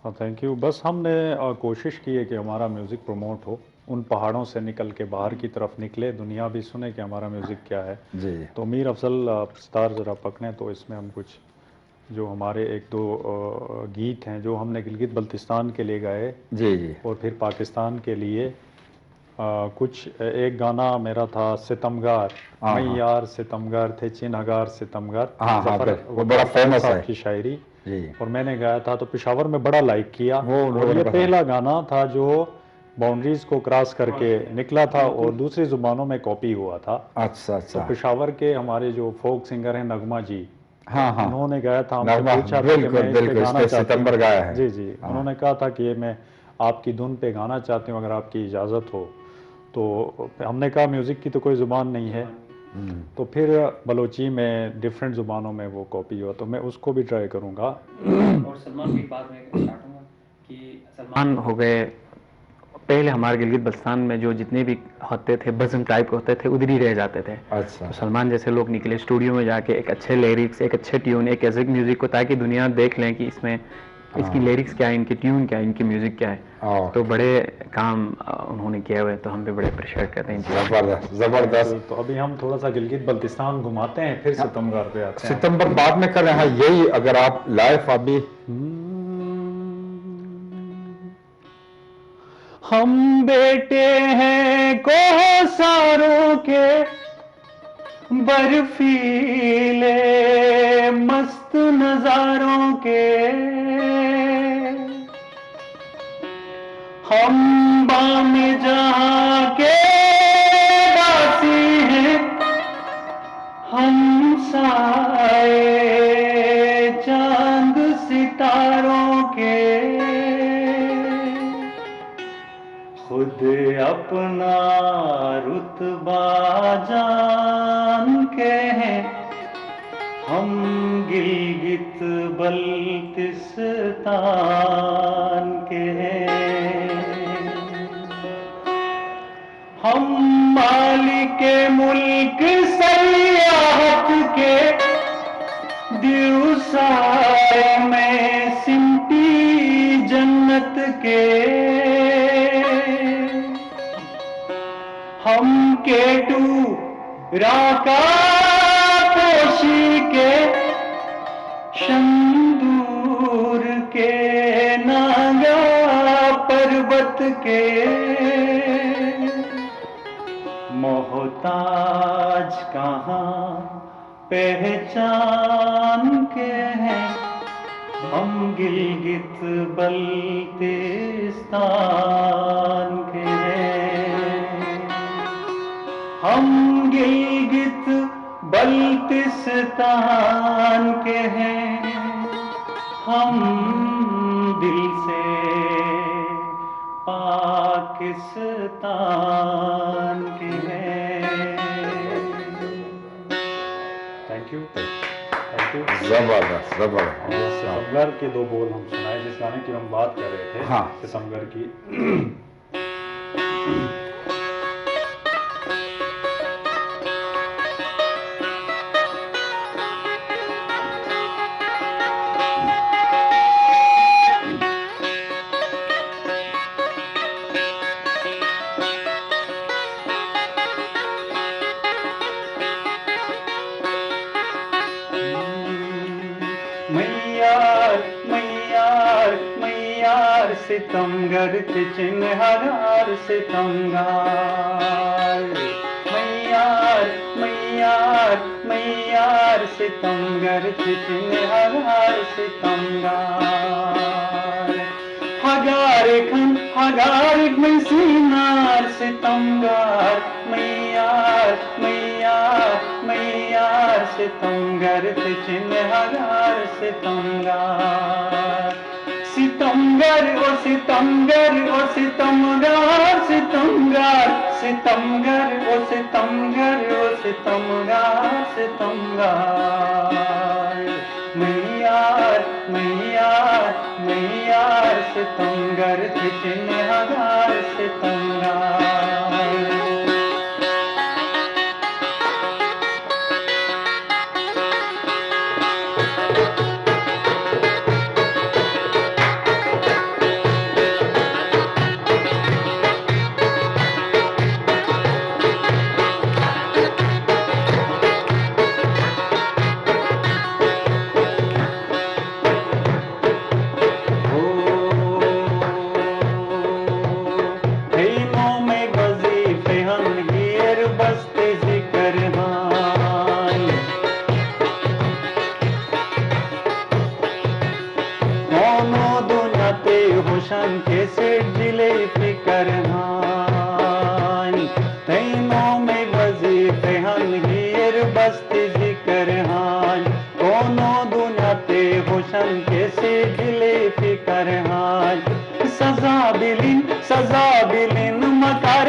ہاں تھینک یو. بس ہم نے کوشش کی ہے کہ ہمارا میوزک پروموٹ ہو, ان پہاڑوں سے نکل کے باہر کی طرف نکلے, دنیا بھی سنے کہ ہمارا میوزک کیا ہے. جی. تو میر افضل ستار ذرا پکڑیں, تو اس میں ہم کچھ جو ہمارے ایک دو گیت ہیں جو ہم نے گلگت بلتستان کے لیے گائے, جی جی, اور پھر پاکستان کے لیے کچھ ایک گانا میرا تھا ستمگار، میں یار ستمگار تھے چنہگار ستمگار، وہ بڑا فیمس ہے کی شاعری، اور میں نے گایا تھا تو پشاور میں بڑا لائک کیا، اور یہ پہلا گانا تھا جو باؤنڈریز کو کراس کر کے نکلا تھا اور دوسری زبانوں میں کاپی ہوا تھا۔ اچھا تو پشاور کے ہمارے جو فوک سنگر ہیں نغمہ جی، ہاں ہاں، انہوں نے گایا تھا، ہم سے پوچھا تھا کہ میں اس پہ گانا چاہتا ہوں، جی جی، انہوں نے کہا تھا کہ میں آپ کی دھن پہ گانا چاہتی ہوں اگر آپ کی اجازت ہو، تو ہم نے کہا میوزک کی تو کوئی زبان نہیں ہے، تو پھر بلوچی میں ڈیفرنٹ زبانوں میں وہ کاپی ہوا، تو میں اس کو بھی ٹرائی کروں گا۔ اور سلمان کی بات میں اسٹارٹ ہوں گا کہ سلمان ہو گئے، پہلے ہمارے گلگت بلتستان میں جو جتنے بھی ہوتے تھے بزم ٹائپ ہوتے تھے ادھر ہی رہ جاتے تھے، تو سلمان جیسے لوگ نکلے اسٹوڈیو میں جا کے ایک اچھے لیرکس، ایک اچھے ٹیون، ایک ایزک میوزک کو، تاکہ دنیا دیکھ لیں کہ اس میں اس کی لیرکس کیا ہے، ان کی ٹیون کیا ہے، ان کی میوزک کیا ہے، تو بڑے کام انہوں نے کیا ہوئے، تو ہم بھی بڑے اپریشیٹ کرتے ہیں۔ زبردست۔ تو ابھی ہم تھوڑا سا گلگت بلتستان گھماتے ہیں، پھر ستمگار پہ آتے ہیں۔ ستمبر بعد میں کر رہے ہیں، یہی اگر آپ لائف ابھی ہم بیٹے ہیں کوساروں کے برفیلے مست نظاروں کے، ہم بام جہاں کے باسی ہیں، ہم سائے چاند ستاروں کے، خود اپنا رتبہ جان کے ہیں، ہم گلگت بلتستان کے ہیں، ہم مالک ملک سیاحت کے، دیوسائے میں سمٹی جنت کے، ہم کیٹو راکا پوشی کے، شندور کے ناگا پربت کے، محتاج کہاں پہچان کے ہیں، ہم گلگت بلتستان کے ہیں، ہم گلگت بلتستان کے ہیں، ہم دل سے پاکستان کے ہیں۔ Thank you, thank you. زبردست زبردست۔ ستمگار کے دو بول ہم سنائے، جس گانے کی ہم بات کر رہے تھے، ہاں، ستمگار کی۔ ستمگر کے چنہگار ستمگار، میار میار میار ستمگر کے چنہگار ستمگار، ہگار کھن ہگار میں سینار ستمگار، میار میار میار ستمگر کے چنہگار ستمگار، ستمگر او ستمگر او ستمگار ستمگار، ستمگر او ستمگر او ستمگار ستمگار، میار میار میار ستمگر کے چنہگار ستمگار۔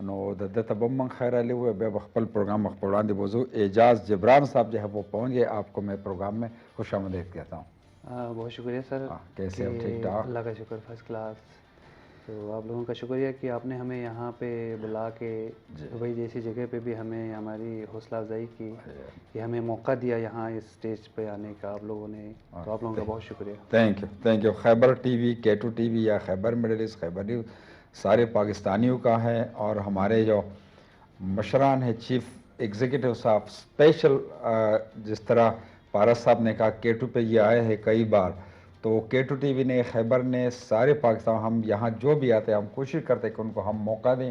نو د ده ته به هم من خیر علی ووایو بیا به خپل پروګرام مخ پر وړاندې بوځو. اعجاز جبران صاحب جو ہے وہ پہنچ گئے. آپ کو میں پروگرام میں خوش آمدید کہتا ہوں. بہت شکریہ سر. کیسے ہو؟ ٹھیک ٹھاک. اللہ کا شکر فرسٹ کلاس. تو آپ لوگوں کا شکریہ کہ آپ نے ہمیں یہاں پہ بلا کے دبئی جیسی جگہ پہ بھی ہمیں ہماری حوصلہ افزائی کی کہ ہمیں موقع دیا یہاں اس اسٹیج پہ آنے کا آپ لوگوں نے. تو آپ لوگوں کا بہت شکریہ. Thank you thank you. Khyber T V K2 TV یا خیبر مڈل ایسٹ خیبر نیوز سارے پاکستانیوں کا ہے. اور ہمارے جو مشران ہیں چیف ایگزیکٹو صاحب اسپیشل جس طرح پارس صاحب نے کہا K2 پہ یہ آئے ہیں کئی بار, تو K2 TV نے خیبر نے سارے پاکستان ہم یہاں جو بھی آتے ہیں ہم کوشش کرتے ہیں کہ ان کو ہم موقع دیں.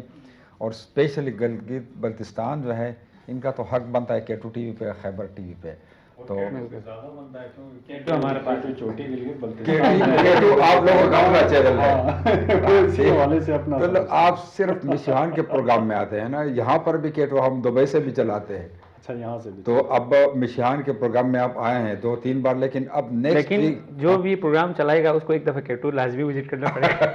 اور اسپیشلی گلگت بلتستان جو ہے ان کا تو حق بنتا ہے K2 TV پہ خیبر TV پہ. تو ہمارے پاس چھوٹی آپ لوگوں کا اپنا چینل ہے, آپ صرف مشیہان کے پروگرام میں آتے ہیں نا. یہاں پر بھی K2 ہم دبئی سے بھی چلاتے ہیں. اچھا یہاں سے بھی. تو اب مشیہان کے پروگرام میں آپ آئے ہیں 2-3 بار, لیکن اب نیکسٹ جو بھی پروگرام چلائے گا اس کو ایک دفعہ K2 لازمی وزٹ کرنا پڑے گا.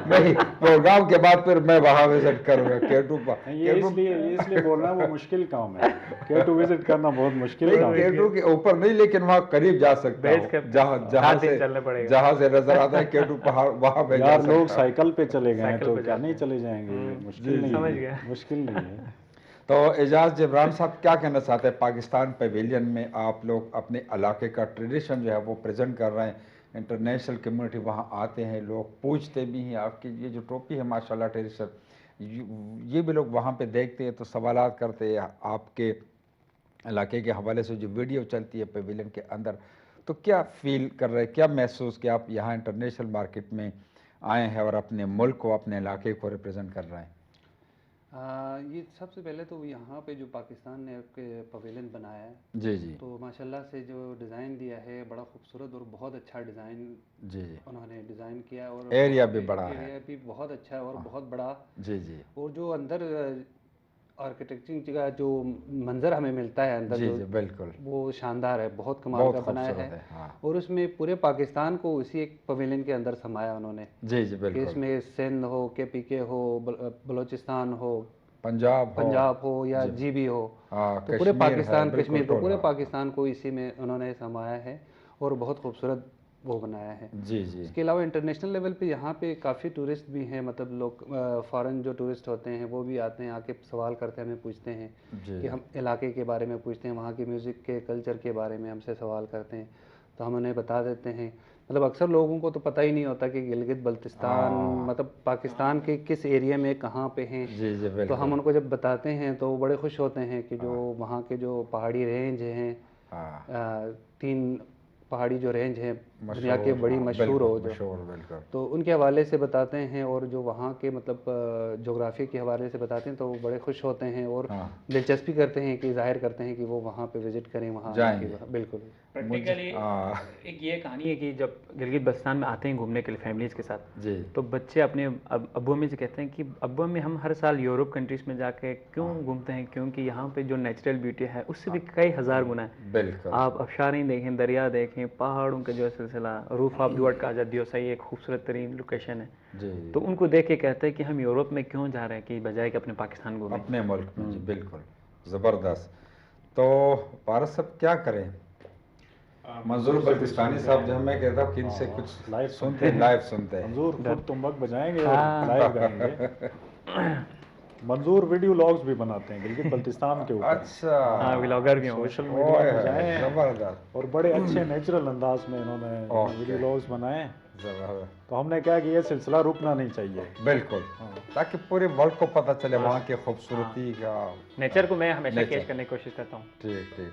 نہیں, پروگرام کے بعد پھر میں وہاں وزٹ کروں گا K2 پر. اس لیے بول رہا ہوں وہ مشکل کام ہے. K2 وزٹ کرنا بہت مشکل کام ہے. K2 کے اوپر نہیں لیکن وہاں قریب جا سکتا ہوں جہاں سے نظر آتا ہے K2 پہاڑ وہاں پہ. یار لوگ سائیکل پہ چلے گئے تو کیا نہیں چلے جائیں گے؟ مشکل نہیں ہے, مشکل نہیں ہے. تو اعجاز جبران صاحب کیا کہنا چاہتے ہیں؟ پاکستان پیویلین میں آپ لوگ اپنے علاقے کا ٹریڈیشن جو ہے وہ پریزنٹ کر رہے ہیں. انٹرنیشنل کمیونٹی وہاں آتے ہیں, لوگ پوچھتے بھی ہیں آپ کی یہ جو ٹوپی ہے ماشاءاللہ ٹریڈیشن, یہ بھی لوگ وہاں پہ دیکھتے ہیں تو سوالات کرتے ہیں آپ کے علاقے کے حوالے سے. جو ویڈیو چلتی ہے پیویلین کے اندر تو کیا فیل کر رہے ہیں, کیا محسوس کہ آپ یہاں انٹرنیشنل مارکیٹ میں آئے ہیں اور اپنے ملک کو اپنے علاقے کو ریپرزینٹ کر رہے ہیں؟ یہ سب سے پہلے تو یہاں پہ جو پاکستان نے پویلین بنایا ہے جی جی, تو ماشاءاللہ سے جو ڈیزائن دیا ہے بڑا خوبصورت اور بہت اچھا ڈیزائن جی جی انہوں نے ڈیزائن کیا. اور ایریا بھی بڑا ہے, ایریا بھی بہت اچھا ہے اور بہت بڑا. جی جی, اور جو اندر آرکیٹیکچر کا جو منظر ہمیں ملتا ہے اندر جی جی بالکل وہ شاندار ہے, بہت کمال کا بنایا ہے. اور اس میں پورے پاکستان کو اسی ایک پویلین کے اندر سمایا انہوں نے. جی جی بالکل. اس میں سندھ ہو, KPK ہو, بلوچستان ہو, پنجاب ہو یا GB ہو, تو پورے پاکستان, کشمیر کو, پورے پاکستان کو اسی میں انہوں نے سمایا ہے اور بہت خوبصورت وہ بنایا ہے. جی جی. اس کے علاوہ انٹرنیشنل لیول پہ یہاں پہ کافی ٹورسٹ بھی ہیں, مطلب لوگ فارن جو ٹورسٹ ہوتے ہیں وہ بھی آتے ہیں, آ کے سوال کرتے ہیں, ہمیں پوچھتے ہیں کہ ہم علاقے کے بارے میں پوچھتے ہیں, وہاں کی میوزک کے کلچر کے بارے میں ہم سے سوال کرتے ہیں, تو ہم انہیں بتا دیتے ہیں. مطلب اکثر لوگوں کو تو پتہ ہی نہیں ہوتا کہ گلگت بلتستان مطلب پاکستان کے کس ایریا میں کہاں پہ ہیں. تو ہم ان کو جب بتاتے ہیں تو وہ بڑے خوش ہوتے ہیں کہ جو وہاں کے جو پہاڑی رینج ہیں, 3 پہاڑی جو رینج ہیں دنیا کے بڑی مشہور ہو جو, تو ان کے حوالے سے بتاتے ہیں, اور جو وہاں کے مطلب جغرافی کے حوالے سے بتاتے ہیں تو وہ بڑے خوش ہوتے ہیں اور دلچسپی کرتے ہیں کہ ظاہر کرتے ہیں کہ وہ وہاں پہ وزٹ کریں, وہاں بالکل. پریکٹیکلی ایک یہ کہانی ہے کہ جب گلگت بلتستان میں آتے ہیں گھومنے کے لیے فیملیز کے ساتھ, تو بچے اپنے ابو امی سے کہتے ہیں کہ ابو امی ہم ہر سال یورپ کنٹریز میں جا کے کیوں گھومتے ہیں, کیونکہ یہاں پہ جو نیچرل بیوٹی ہے اس سے بھی کئی ہزار گنا ہے. آپ آبشاریں دیکھیں, دریا دیکھیں, پہاڑوں کا جو سلسلہ, روف آف دوٹ کا جدیو صحیح ایک خوبصورت ترین لوکیشن ہے. تو ان کو دیکھ کے کہتے ہیں کہ ہم یورپ میں کیوں جا رہے ہیں کہ بجائے کہ اپنے پاکستان گھومیں, اپنے ملک میں. بالکل زبردست. تو پارس صاحب کیا کریں, منظور بلتستانی صاحب جو میں کہتا ہوں کہ ان سے کچھ لائیو سنتے ہیں. منظور خود تمبک بجائیں گے اور لائیو گائیں گے. منظور ویڈیو لاگز بھی بناتے ہیں گلگت بلتستان کے اوپر. اچھا, ہاں ولاگر بھی ہیں, سوشل میڈیا پہ جائیں زبردست, اور بڑے اچھے نیچرل انداز میں انہوں نے ویڈیو لاگز بنائے. تو ہم نے کہا کہ یہ سلسلہ رکنا نہیں چاہیے. بالکل, تاکہ پورے ملک کو پتہ چلے وہاں کی خوبصورتی کا, نیچر کو میں ہمیشہ کیچ کرنے کی کوشش کرتا ہوں. ٹھیک ٹھیک.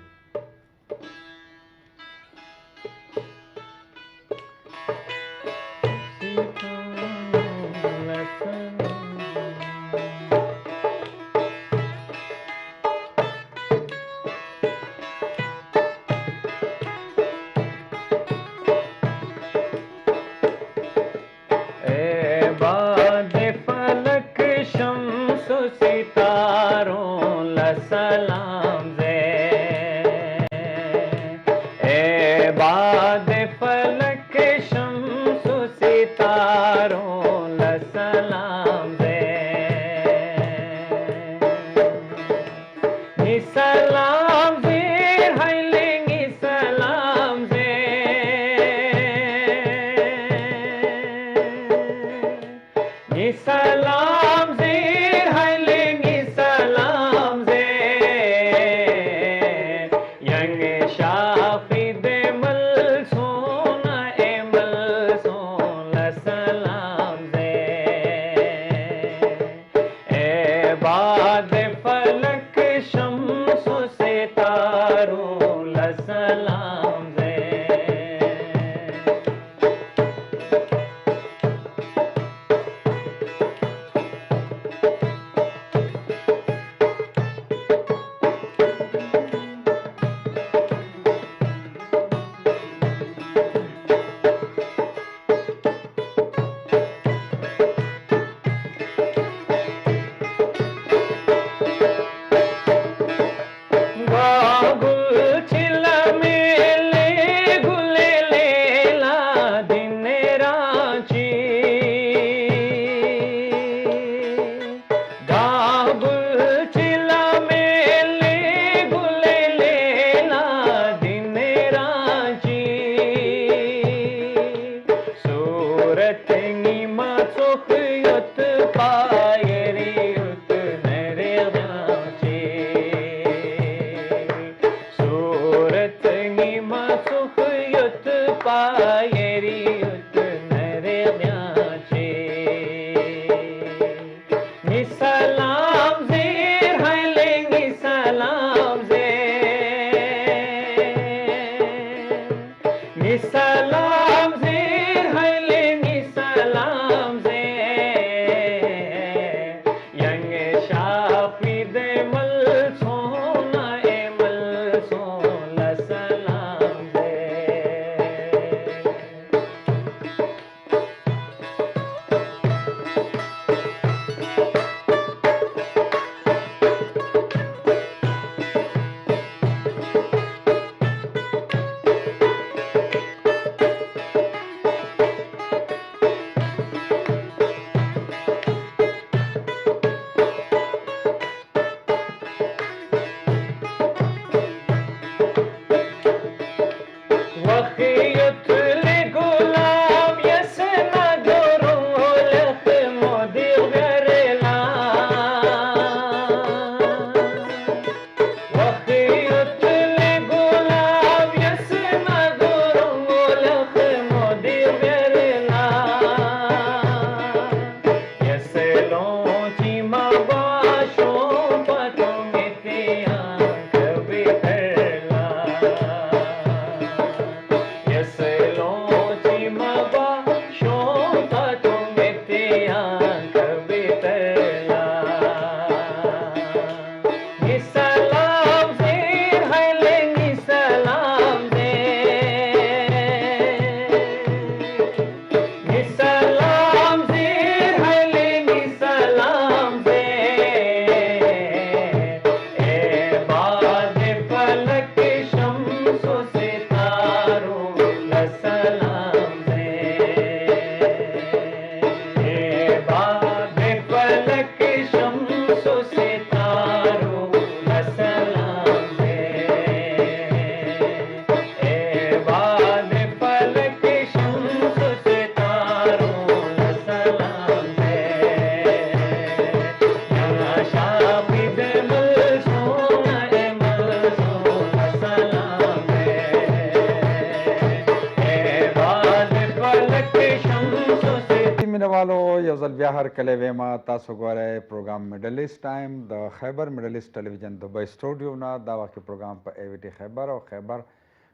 مینوالو یو ځل بیا هر کله ویما تاسو ګورئ پروګرام میډل ایسټ ټایم د Khyber middle east television Dubai studio نه. دا وخت پروګرام په ای وی ټي خیبر او خیبر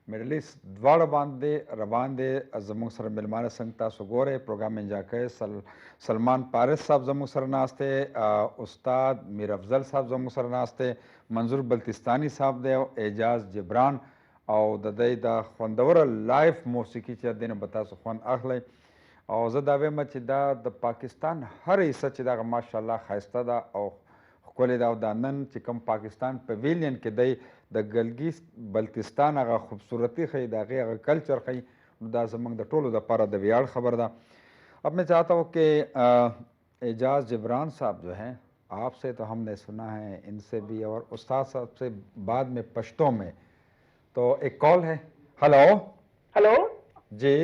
میډل ایسټ دواړه باندې روان دی. زموږ سره میلمانه څنګه تاسو ګورئ پروګرام انجوای کوئ. سلمان پارس صاحب زموږ سره ناست دی، استاد میر افضل صاحب زموږ سره ناست دی، منظور بلتستانی صاحب دی او اعجاز جبران، او د دوی د خوندوره لایف موسیقي چې دی نه به تاسو خوند اخلئ. او زه دا وایم چې دا د پاکستان هر حصه چې دغه ماشاءالله ښایسته ده او ښکلې ده، او دا نن چې کوم پاکستان پویلین کې دی د ګلګیت بلتستان هغه خوبصورتي ښیي، د هغې هغه کلچر ښیي، نو دا زموږ د ټولو دپاره د ویاړ خبر ده. اب میں چاہتا ہوں کہ اعجاز جبران صاحب جو ہیں، آپ سے تو ہم نے سنا ہے، ان سے بھی، اور استاد صاحب سے بعد میں پشتوں میں. تو ایک کال ہے. ہلو ہلو جی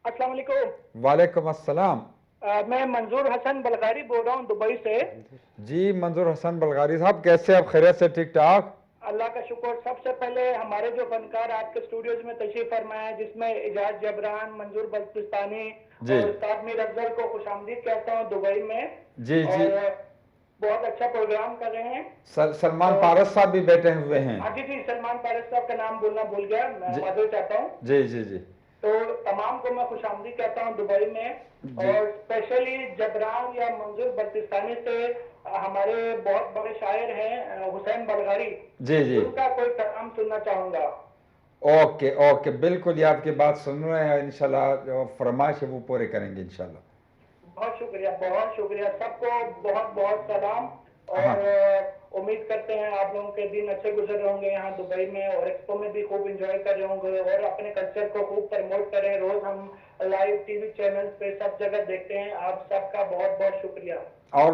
السلام علیکم. وعلیکم السلام. میں منظور حسن بلغاری بول رہا ہوں دبئی سے. جی منظور حسن بلغاری صاحب، کیسے آپ؟ خیریت سے؟ ٹھیک ٹھاک اللہ کا شکر. سب سے پہلے ہمارے جو فنکار آپ کے اسٹوڈیوز میں تشریف فرمائے ہیں، جس میں اعجاز جبران، منظور بلتستانی اور استاد میر افضل کو خوش آمدید کہتا ہوں دبئی میں. جی جی بہت اچھا پروگرام کر رہے ہیں. سلمان پارس صاحب بھی بیٹھے ہوئے ہیں. ہاں جی سلمان پارس صاحب کا نام بولنا بھول گیا، میں معذرت چاہتا ہوں. جی جی جی تو تمام کو میں خوش آمدید کہتا ہوں دبئی میں. اور اسپیشلی جبران یا منظور بلتستانی سے ہمارے بہت بڑے شاعر ہیں حسین بلغاری، جی جی ان کا کوئی پیغام سننا چاہوں گا. اوکے اوکے، بالکل یہ آپ کی بات سن رہے ہیں، انشاءاللہ جو فرمائش ہے وہ پورے کریں گے انشاءاللہ. بہت شکریہ بہت شکریہ. سب کو بہت بہت سلام. اور امید کرتے ہیں آپ لوگوں کے دن اچھے گزر رہے ہوں گے یہاں دبئی میں، اور ایکسپو میں بھی خوب انجوائے کر رہے ہوں گے، اور اپنے کلچر کو خوب پروموٹ کریں. روز ہم لائیو ٹی وی چینلز پہ سب جگہ دیکھتے ہیں. آپ سب کا بہت بہت شکریہ. اور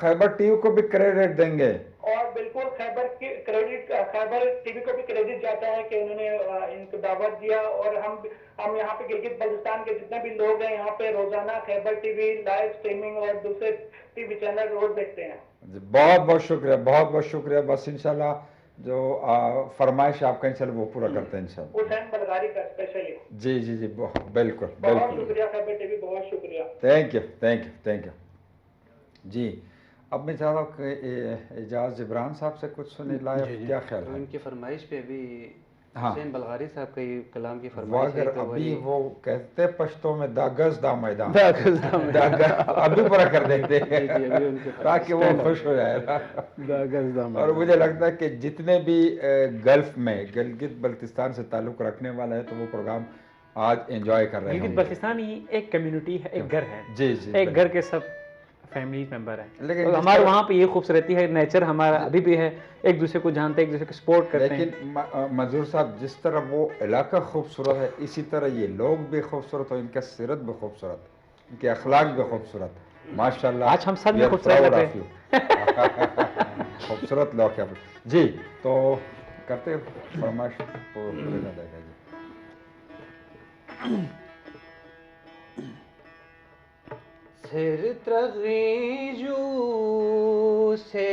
خیبر ٹی وی کو بھی کریڈٹ دیں گے. اور بالکل خیبر ٹی وی کو بھی کریڈٹ جاتا ہے کہ انہوں نے ان کو دعوت دیا. اور ہم یہاں پہ گلگت بلتستان کے جتنے بھی لوگ ہیں یہاں پہ روزانہ خیبر ٹی وی لائیو اسٹریمنگ اور دوسرے ٹی وی چینل روز دیکھتے ہیں. بہت بہت شکریہ، بہت بہت شکریہ. بس انشاءاللہ جو فرمائش آپ کا انشاءاللہ وہ پورا کرتے ہیں انشاءاللہ. حسین بلغاری کا اسپیشلی. جی جی جی بالکل بہت بالکل. شکریہ خیبر ٹی وی، بہت شکریہ. Thank you thank you thank you. جی اب میں چاہتا ہوں کہ اعجاز جبران صاحب سے کچھ سنیں لائیو. کیا خیال ہے؟ ان کی فرمائش پہ ابھی ہاں حسین بلغاری صاحب کا یہ کلام کی وہ فرمائش ہے. اگر تو ابھی وہ کہتے پشتوں میں دا گز دا میدان ابھی پورا کر دیتے تاکہ وہ خوش ہو جائے گا. اور مجھے لگتا ہے کہ جتنے بھی گلف میں گلگت بلتستان سے تعلق رکھنے والا ہے تو وہ پروگرام آج انجوائے کر رہے ہیں. گلگت بلتستان ہی ایک کمیونٹی ہے، ایک گھر ہے. جی جی ایک گھر کے سب فیملی ممبر ہیں. لیکن ہمارے وہاں پہ یہ خوبصورتی ہے، نیچر ہمارا ابھی بھی ہے، ایک دوسرے کو جانتے ہیں، ایک دوسرے کو سپورٹ کرتے ہیں. لیکن منظور صاحب جس طرح وہ علاقہ خوبصورت ہے اسی طرح یہ لوگ بھی خوبصورت اور ان کا سیرت بھی خوبصورت، ان کے اخلاق بھی خوبصورت. ماشاءاللہ آج ہم سب میں خوبصورت لگ رہے ہیں. خوبصورت لوگ ہیں. جی تو کرتے فرمائش کو بھیجا جائے گا. جی سر ترغی جو سے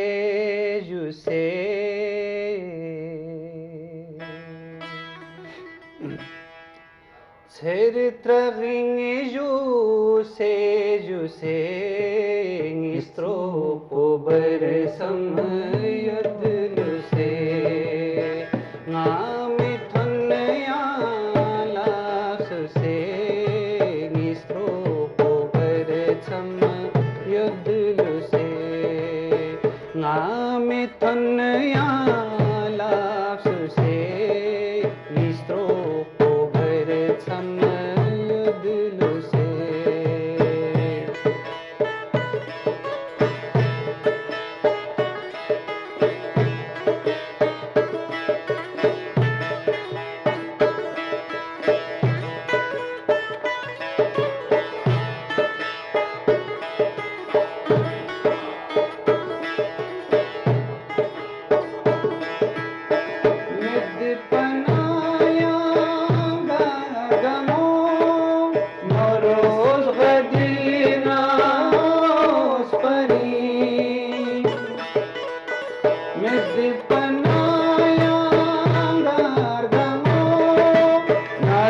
سر ترغی جو سے استرو کو برسم یدل سے نام تھن یا لاس سے استرو کو برسم یدل سے نام تھن یا لاس سے استرو کو برسم یدل سے.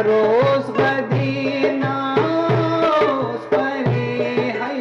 روز غدی ناز پری ہے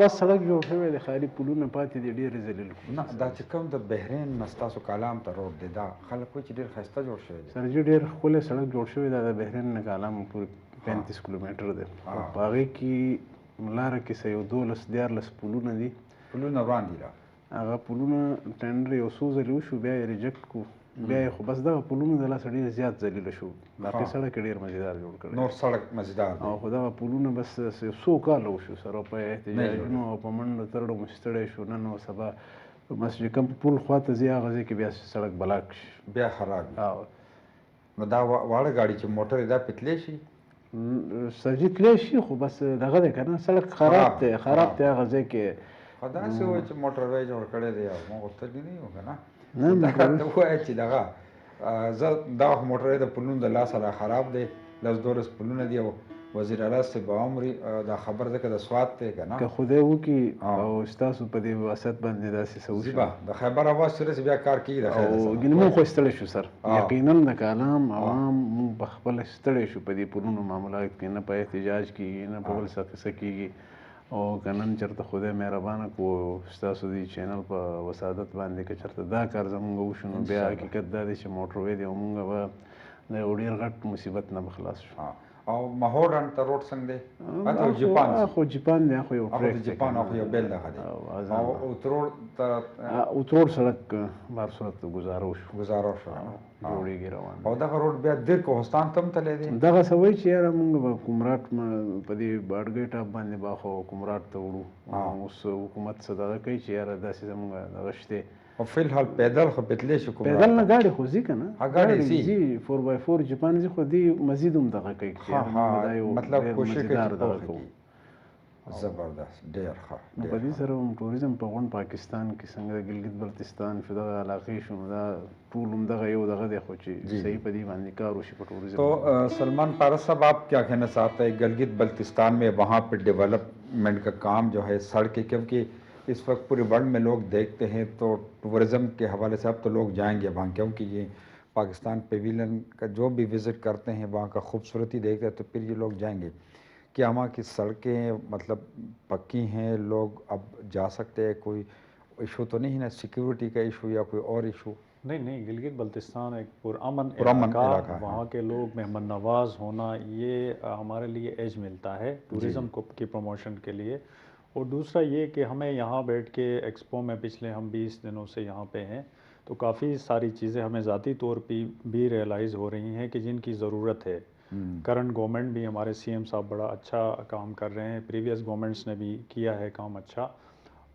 بس سړک جوړ شوی دی، خالي پلونه پاتې دي ډېر ذلیل نه دا چې کوم د بحرین نستاسو کلام ته روډ دی دا خلک کوئی چې ډېر ښایسته جوړ شوی دی. سر جی ډېر ښکلی سړک جوړ شوی دی، د بحرین نه کالام پورې 35 کیلومتر دی. په هغې کې لاره کې څه یو 12-14 پلونه دي. پلونه وړاندې را هغه پلونه ټینډر یو څو ځلې وشو، بیا یې ریجکټ کړو، بیا یې خو بس دغه پلونه د لاسه ډېر زیات ذلیله شو. باقي سړک یې ډېر مزیدار جوړ کړی نور سړک مزیدار دی. او خو دغه پلونه بس یو څو کاله وشو سره په احتجاجونو او په منډو ترړو مو ستړی شو. نن او سبا مسجد کمپ پل خواته ځي هغه ځای کې بیا سړک بلاک شي، بیا خراب وي. نو دا واړه ګاډي چې موټر دا پتلی شي سرجي تلی شي، خو بس دغه دی که نه سړک خراب دی هغه ځای کې. خو داسې وایي چې موټر وی جوړ کړی دی او موږ غوښتلي نه یو که نه ته ووایه چې دغه زه دغه موټر د پلونو د لاسه را خراب دی 10-12 پلونه دي او وزیر اعلی صاحب عمري دا خبر ځکه د سوات دی که نه که خدای وکړي او ستاسو په دې وسط باندې داسې څه وشي د خیبر اواز سره بیا کار کېږي د خیر ګینې مونږ خو ستړی شو سر، یقینا د کالام عوام مونږ په خپله ستړی شو په دې پلونو معاملات کې، نه په احتجاج کېږي نه په بل څه قصه کېږي. او که نن چېرته خدای مهربانه کو ستاسو دې چینل په وسادت باندې که چېرته دا کار زمونږ وشو نو بیا حقیقت دا دی چې موټر وی دی او مونږ به د یو ډېر غټ مصیبت نه به خلاص شو. او مهوډن ته روډ څنګه دی؟ او جاپان خو جاپان دی، خو یو ټریک دی جاپان خو یو بیل دغه دی. او اتروړ سړک بهر صورت ګزارو شو جوړېږي روان. او دغه روډ بیا دیر کوهستان ته هم تللی دی؟ دغه څه وایي چې یاره مونږ به کومراټ په دې باډګۍ ټاپ باندې به خو کومراټ ته وړو. اوس حکومت څه دغه کوي چې یاره داسې زمونږ دغه شته او فی الحال پیدل خو پتلی شو پیدل نه ګاډي خو ځي که نه ګاډي ځي 4x4 جاپان ځي خو دې مزید هم دغه کوي مطلب کوشش کوي. زبردست ډېر ښه. په دې سره هم ټوریزم په غونډ پاکستان کې څنګه د ګلګت بلتستان شو دغه علاقې شو دا ټول هم دغه یو دغه دی خو چې صحیح په دې باندې کار وشي په ټوریزم. تو سلمان پارس صاحب آپ کیا کہنا چاہتے ہیں گلگت بلتستان میں وہاں پہ ڈیولپمنٹ کا کام جو ہے سڑکیں کیونکہ اس وقت پورے ورلڈ میں لوگ دیکھتے ہیں تو ٹورزم کے حوالے سے اب تو لوگ جائیں گے وہاں کیونکہ یہ پاکستان پیویلین کا جو بھی وزٹ کرتے ہیں وہاں کا خوبصورتی دیکھتے ہیں تو پھر یہ لوگ جائیں گے. کیا وہاں کی سڑکیں مطلب پکی ہیں لوگ اب جا سکتے ہیں؟ کوئی ایشو تو نہیں ہے نا سیکیورٹی کا ایشو یا کوئی اور ایشو؟ نہیں گلگت بلتستان ایک پرامن علاقہ، وہاں کے لوگ مہمان نواز ہونا یہ ہمارے لیے ایج ملتا ہے ٹورزم کی پروموشن کے لیے. اور دوسرا یہ کہ ہمیں یہاں بیٹھ کے ایکسپو میں پچھلے ہم 20 دنوں سے یہاں پہ ہیں تو کافی ساری چیزیں ہمیں ذاتی طور پہ بھی ریئلائز ہو رہی ہیں کہ جن کی ضرورت ہے. کرنٹ گورنمنٹ بھی ہمارے سی ایم صاحب بڑا اچھا کام کر رہے ہیں، پریویس گورنمنٹس نے بھی کیا ہے کام اچھا.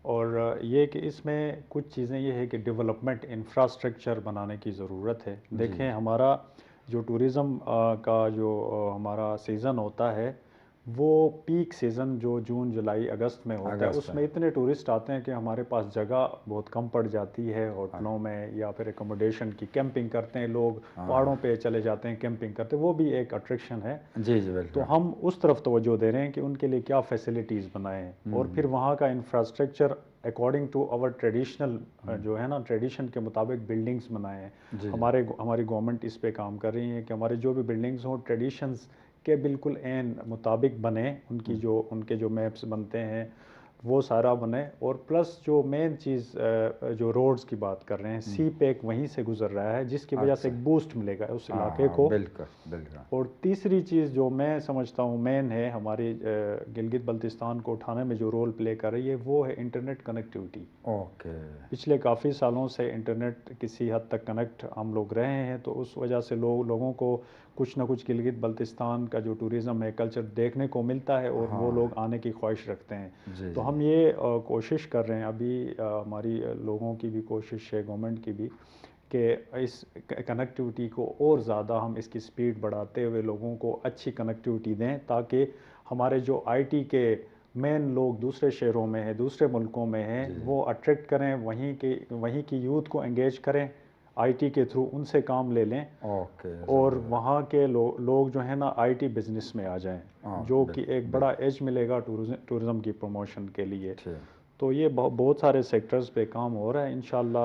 اور یہ کہ اس میں کچھ چیزیں یہ ہے کہ ڈیولپمنٹ انفراسٹرکچر بنانے کی ضرورت ہے. دیکھیں ہمارا جو ٹورزم کا جو ہمارا سیزن ہوتا ہے وہ پیک سیزن جو جون جولائی اگست میں ہوتا ہے اس میں اتنے ٹورسٹ آتے ہیں کہ ہمارے پاس جگہ بہت کم پڑ جاتی ہے ہوٹلوں میں یا پھر اکوموڈیشن کی. کیمپنگ کرتے ہیں لوگ پہاڑوں پہ چلے جاتے ہیں کیمپنگ کرتے ہیں، وہ بھی ایک اٹریکشن ہے. جی بالکل. تو ہم اس طرف توجہ دے رہے ہیں کہ ان کے لیے کیا فیسلٹیز بنائیں اور پھر وہاں کا infrastructure according to our traditional جو ہے نا ٹریڈیشن کے مطابق بلڈنگس بنائیں. ہماری گورنمنٹ اس پہ کام کر رہی ہے کہ ہمارے جو بھی بلڈنگس ہوں ٹریڈیشنز کے بالکل عین مطابق بنے، ان کے جو میپس بنتے ہیں وہ سارا بنے. اور پلس جو مین چیز جو روڈز کی بات کر رہے ہیں سی پیک وہیں سے گزر رہا ہے جس کی وجہ سے ایک بوسٹ ملے گا اس علاقے کو. اور تیسری چیز جو میں سمجھتا ہوں مین ہے ہماری گلگت بلتستان کو اٹھانے میں جو رول پلے کر رہی ہے وہ ہے انٹرنیٹ کنیکٹیوٹی. پچھلے کافی سالوں سے انٹرنیٹ کسی حد تک کنیکٹ ہم لوگ رہے ہیں تو اس وجہ سے لوگوں کو کچھ نہ کچھ گلگت بلتستان کا جو ٹورزم ہے کلچر دیکھنے کو ملتا ہے اور وہ لوگ آنے کی خواہش رکھتے ہیں. تو ہم یہ کوشش کر رہے ہیں ابھی ہماری لوگوں کی بھی کوشش ہے گورنمنٹ کی بھی کہ اس کنیکٹیوٹی کو اور زیادہ ہم اس کی سپیڈ بڑھاتے ہوئے لوگوں کو اچھی کنیکٹیوٹی دیں تاکہ ہمارے جو آئی ٹی کے مین لوگ دوسرے شہروں میں ہیں دوسرے ملکوں میں ہیں وہ اٹریکٹ کریں وہیں کی یوتھ کو انگیج کریں آئی ٹی کے تھرو ان سے کام لے لیں اور وہاں کے لوگ جو ہیں نا آئی ٹی بزنس میں آ جائیں جو کہ ایک بڑا ایج ملے گا ٹورزم کی پروموشن کے لیے. تو یہ بہت سارے سیکٹرز پہ کام ہو رہا ہے. انشاءاللہ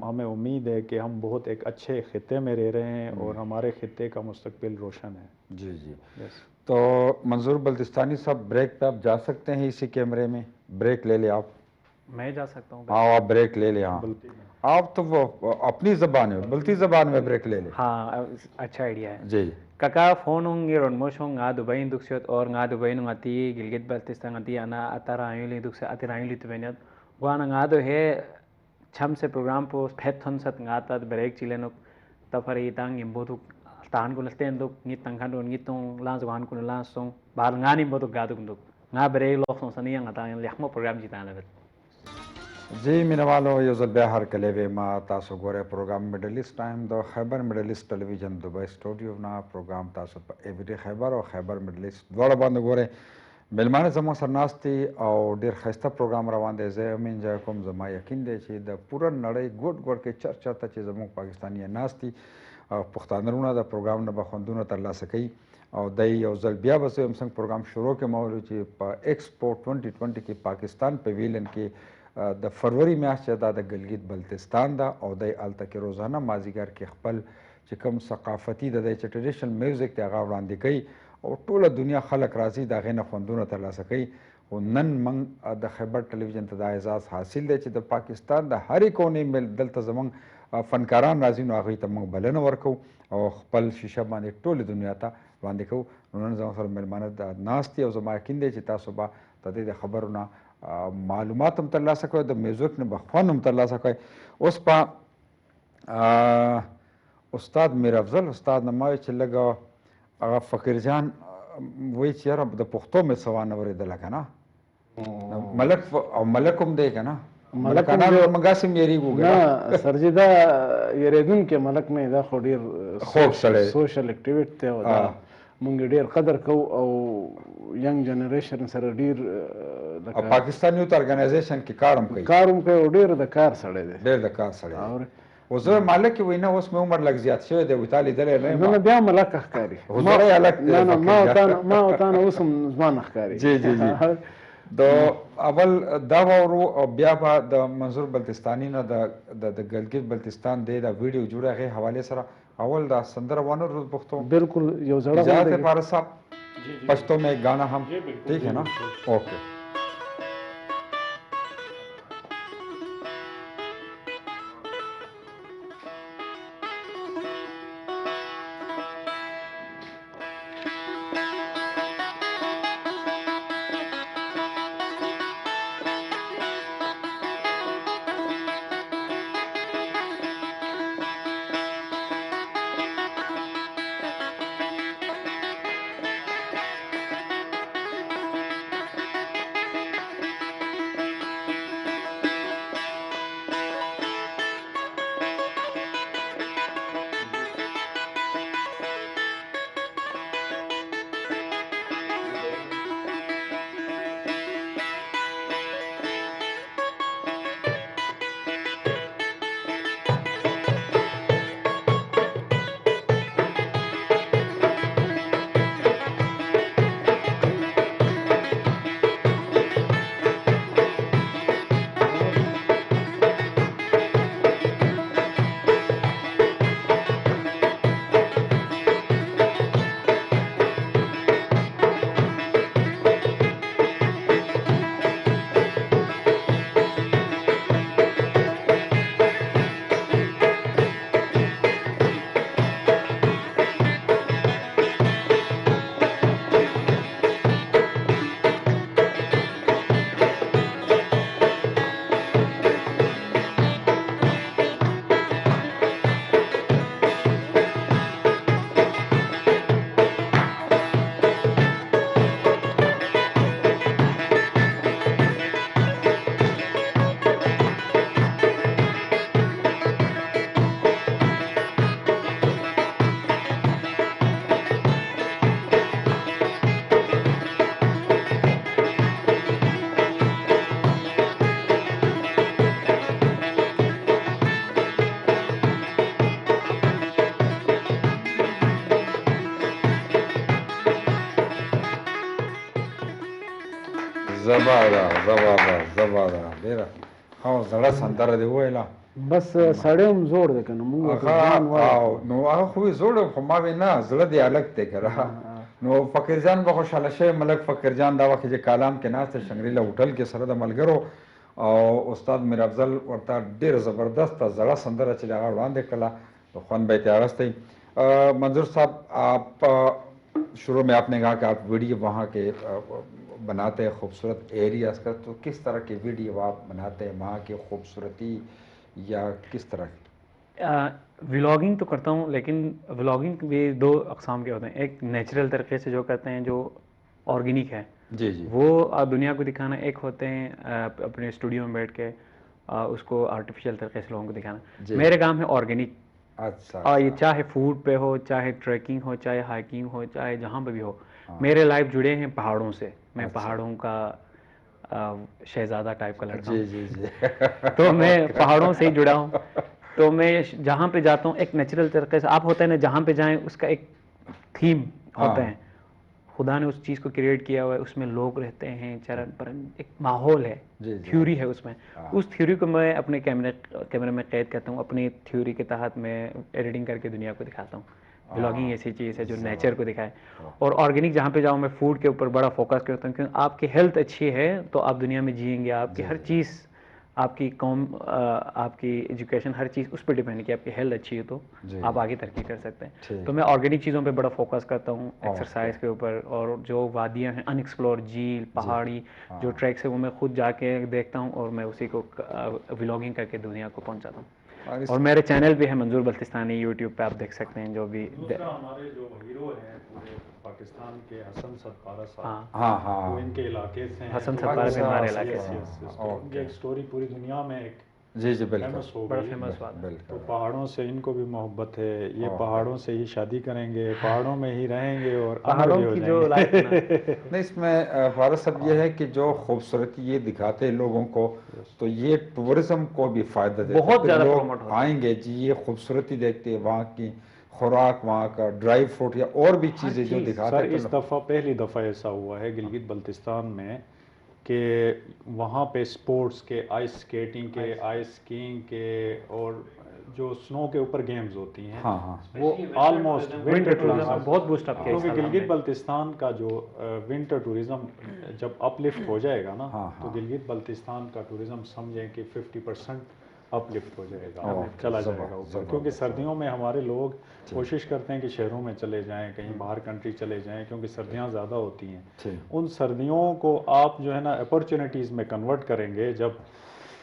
ہمیں امید ہے کہ ہم بہت ایک اچھے خطے میں رہ رہے ہیں اور ہمارے خطے کا مستقبل روشن ہے. جی. تو منظور بلتستانی صاحب بریک پہ آپ جا سکتے ہیں اسی کیمرے میں بریک لے لیں آپ. میں جا سکتا ہوں. ہاں آپ بریک لے لیں. ہاں آپ تو وہ اپنی زبان میں بلتی زبان میں بریک لے لیں. ہاں اچھا آئیڈیا ہے. جی Kaka phonong ngiron mo siyong nga Dubai duksiyot or nga Dubai nung ati Gilgit Baltistan ati ana atarayo li duksa atirayo li tubenyat guana nga do he cham se program po phethon sat nga ta break chilenok tafari tang imbodu tan ko lasten dok ngitang kan don ngitong lang zwan ko lang song bal nga ni bodu gaduk dok nga break lo song sani nga ta lehmo program jitan levet. جی مینه والو یو ځل بیا هرکلی وی ما تاسو ګورئ پروګرام میډل ایسټ ټایم د Khyber middle east television Dubai studio نه پروګرام تاسو په ایوری خیبر او خیبر میډل ایسټ دواړه باندې ګورئ. میلمانه زموږ سره ناست دي او ډېر ښایسته پروګرام روان دی. زه هم انجوای کوم. زما یقین دی چې د پوره نړۍ ګوټ ګوټ کې چرته چې زموږ پاکستانیان ناست دي او پښتانهونه د پروګرام نه به خوندونه ترلاسه کوي او دی یو ځل بیا به زه هم څنګه پروګرام شروع کړم او چې په ایکسپو 2020 کې پاکستان پویلین کې د فروری میاشت چې دا د ګلګت بلتستان ده او دی هلته کې روزانه مازدیګر کې خپل چې کوم ثقافتي د دی چې ټریډیشنل میوزیک دی هغه وړاندې کوي او ټوله دنیا خلک راځي د هغې نه خوندونه ترلاسه کوي. خو نن موږ د خیبر ټلویزیون ته دا اعزاز حاصل دی چې د پاکستان د هرې کونې دلته زموږ فنکاران راځي نو هغوی ته موږ بلنه ورکوو او خپل شیشه باندې ټولې دنیا ته وړاندې کوو. نو نن زموږ سره میلمانه ناست دي او زما یقین دی چې تاسو به د دې د خبرو نه معلومات هم ترلاسه کوئ د میوزیک نه به خوند هم ترلاسه کوئ. اوس په استاد میر افضل استاد نه ما وایي چې لږ هغه فقیر جان وایي چې یاره د پښتو مې څه وانه اورېدله که نه ملک او ملک هم دی که نه ملکانان موږ هسې هم یېرېږو نه سرجي دا یېرېدونکی ملک نه دا خو ډېر خوږ سړی سوشل اکټیویټ دی او دا مونږ ډېر قدر کوو او ینګ جنریشن سره ډېر او پاکستان یوت ارګنایزیشن کې کار هم کوي او ډېر د کار سړی دی ډېر د کار سړی دی. اوس زه مالک وایي نه اوس مې عمر لږ زیات شوی دی وایي تا لیدلی نه یم نه بیا ملک ښکاري حضوری هلک نه نه ما او تا نه اوس هم ځوان ښکاري. جی جی جی د اول دا واورو او بیا به د منظور بلتستاني نه د ګلګت بلتستان دی دا ویډیو جوړه هغې حوالې سره اول دا سندره وانه پښتو بالکل یو زړه اجازت ہے فارس صاحب پشتو میں ایک گانا ہم ٹھیک ہے نا اوکے. زبردست ډیره ښه زړه سندره دې وویله بس سړی هم زوړ دی که نه موږ ورته ځان وایو نو هغه خو یې زوړ خو ما وی نه زړه دې الګ دی که نه نو فقیر جان به خوشحاله شوی ملک فقیر جان دا وخت چې کالام کې ناست شنګریلا هوټل کې سره د ملګرو او استاد میر افضل ورته ډېره زبردسته زړه سندره چې هغه وړاندې کړله تو خوند به یې اخیستی منظور صاحب آپ شروع میں آپ نے کہا کہ آپ ویڈیو وہاں کے بناتے ہیں خوبصورت ایریاز کا تو کس طرح کی ویڈیو آپ بناتے ہیں وہاں کی خوبصورتی یا کس طرح ولاگنگ تو کرتا ہوں لیکن ولاگنگ بھی دو اقسام کے ہوتے ہیں ایک نیچرل طریقے سے جو کرتے ہیں جو آرگینک ہے جی جی وہ دنیا کو دکھانا ایک ہوتے ہیں اپنے اسٹوڈیو میں بیٹھ کے اس کو آرٹیفیشیل طریقے سے لوگوں کو دکھانا میرے کام ہے آرگینک اچھا یہ چاہے فوڈ پہ ہو چاہے ٹریکنگ ہو چاہے ہائکنگ ہو چاہے جہاں پہ بھی ہو میرے لائف جڑے ہیں پہاڑوں سے میں پہاڑوں کا شہزادہ ٹائپ کا لڑکا ہوں تو میں پہاڑوں سے ہی جڑا ہوں تو میں جہاں پہ جاتا ہوں ایک نیچرل طریقے سے آپ ہوتا ہے نا جہاں پہ جائیں اس کا ایک تھیم ہوتا ہے خدا نے اس چیز کو کریٹ کیا ہوا ہے اس میں لوگ رہتے ہیں چرن پرن ایک ماحول ہے تھیوری ہے اس میں اس تھیوری کو میں اپنے کیمرے میں قید کرتا ہوں اپنی تھیوری کے تحت میں ایڈیٹنگ کر کے دنیا کو دکھاتا ہوں بلاگنگ ایسی چیز ہے جو نیچر کو دکھائے اور آرگینک جہاں پہ جاؤں میں فوڈ کے اوپر بڑا فوکس کرتا ہوں کیونکہ آپ کی ہیلتھ اچھی ہے تو آپ دنیا میں جئیں گے آپ کی ہر چیز آپ کی قوم آپ کی ایجوکیشن ہر چیز اس پہ ڈیپینڈ ہے کہ آپ کی ہیلتھ اچھی ہے تو آپ آگے ترقی کر سکتے ہیں تو میں آرگینک چیزوں پہ بڑا فوکس کرتا ہوں ایکسرسائز کے اوپر اور جو وادیاں ہیں ان ایکسپلور جھیل پہاڑی جو ٹریکس ہیں وہ میں خود جا کے دیکھتا ہوں اور میں اسی کو ولاگنگ کر کے دنیا کو پہنچاتا ہوں اور میرے چینل بھی ہے منظور بلتستانی یوٹیوب پہ آپ دیکھ سکتے ہیں جو بھی ہمارے جو ہیرو ہیں پورے پاکستان کے حسن ستپارہ صاحب وہ ان کے علاقے سے ہیں حسن ستپارہ بھی ہمارے علاقے سے ان کی ایک سٹوری پوری دنیا میں ایک جی جی بالکل فیمس ہو بڑا گئی فیمس بات تو پہاڑوں سے ان کو بھی محبت ہے یہ پہاڑوں سے ہی شادی کریں گے پہاڑوں میں ہی رہیں گے اور پہاڑوں کی جو نہیں اس میں فارغ صاحب یہ ہے کہ جو خوبصورتی یہ دکھاتے ہیں لوگوں کو تو یہ ٹورزم کو بھی فائدہ دیتا ہے بہت زیادہ لوگ آئیں گے جی یہ خوبصورتی دیکھتے ہیں وہاں کی خوراک وہاں کا ڈرائی فروٹ یا اور بھی چیزیں جو دکھاتے ہیں اس دفعہ پہلی دفعہ ایسا ہوا ہے گلگت بلتستان میں کہ وہاں پہ سپورٹس کے آئس سکیٹنگ کے آئس اسکیئنگ کے اور جو سنو کے اوپر گیمز ہوتی ہیں وہ آلموسٹ ونٹر ٹورزم بہت بوسٹ اپ کیا کیونکہ گلگت بلتستان کا جو ونٹر ٹورزم جب اپ لفٹ ہو جائے گا نا تو گلگت بلتستان کا ٹورزم سمجھیں کہ 50% اپ لفٹ ہو جائے گا چلا جائے گا اوپر کیونکہ سردیوں میں ہمارے لوگ کوشش کرتے ہیں کہ شہروں میں چلے جائیں کہیں باہر کنٹری چلے جائیں کیونکہ سردیاں زیادہ ہوتی ہیں ان سردیوں کو آپ جو ہے نا اپرچونیٹیز میں کنورٹ کریں گے جب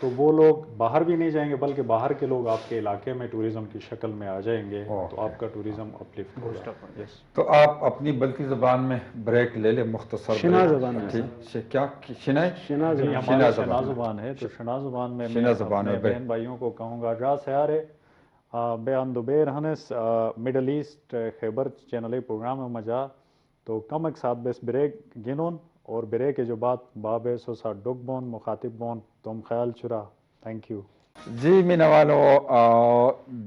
تو وہ لوگ باہر بھی نہیں جائیں گے بلکہ باہر کے لوگ آپ کے علاقے میں ٹوریزم کی شکل میں آ جائیں گے تو آپ کا ٹوریزم اپ لفٹ ہوگا تو آپ اپنی بلتی زبان میں بریک لے لیں مختصر شنا زبان کیا شنا شنا زبان ہے تو شنا زبان میں اپنے بہن بھائیوں کو کہوں گا جا سیارے بے اندوبیر ہنس مڈل ایسٹ خیبر چینل پروگرام میں مجا تو کم ایک ساتھ بیس بریک گنون اور بریک کے جو بات بابے سو سا ڈگ بون مخاطب بون تم خیال چرا تھینک یو جی مینه والو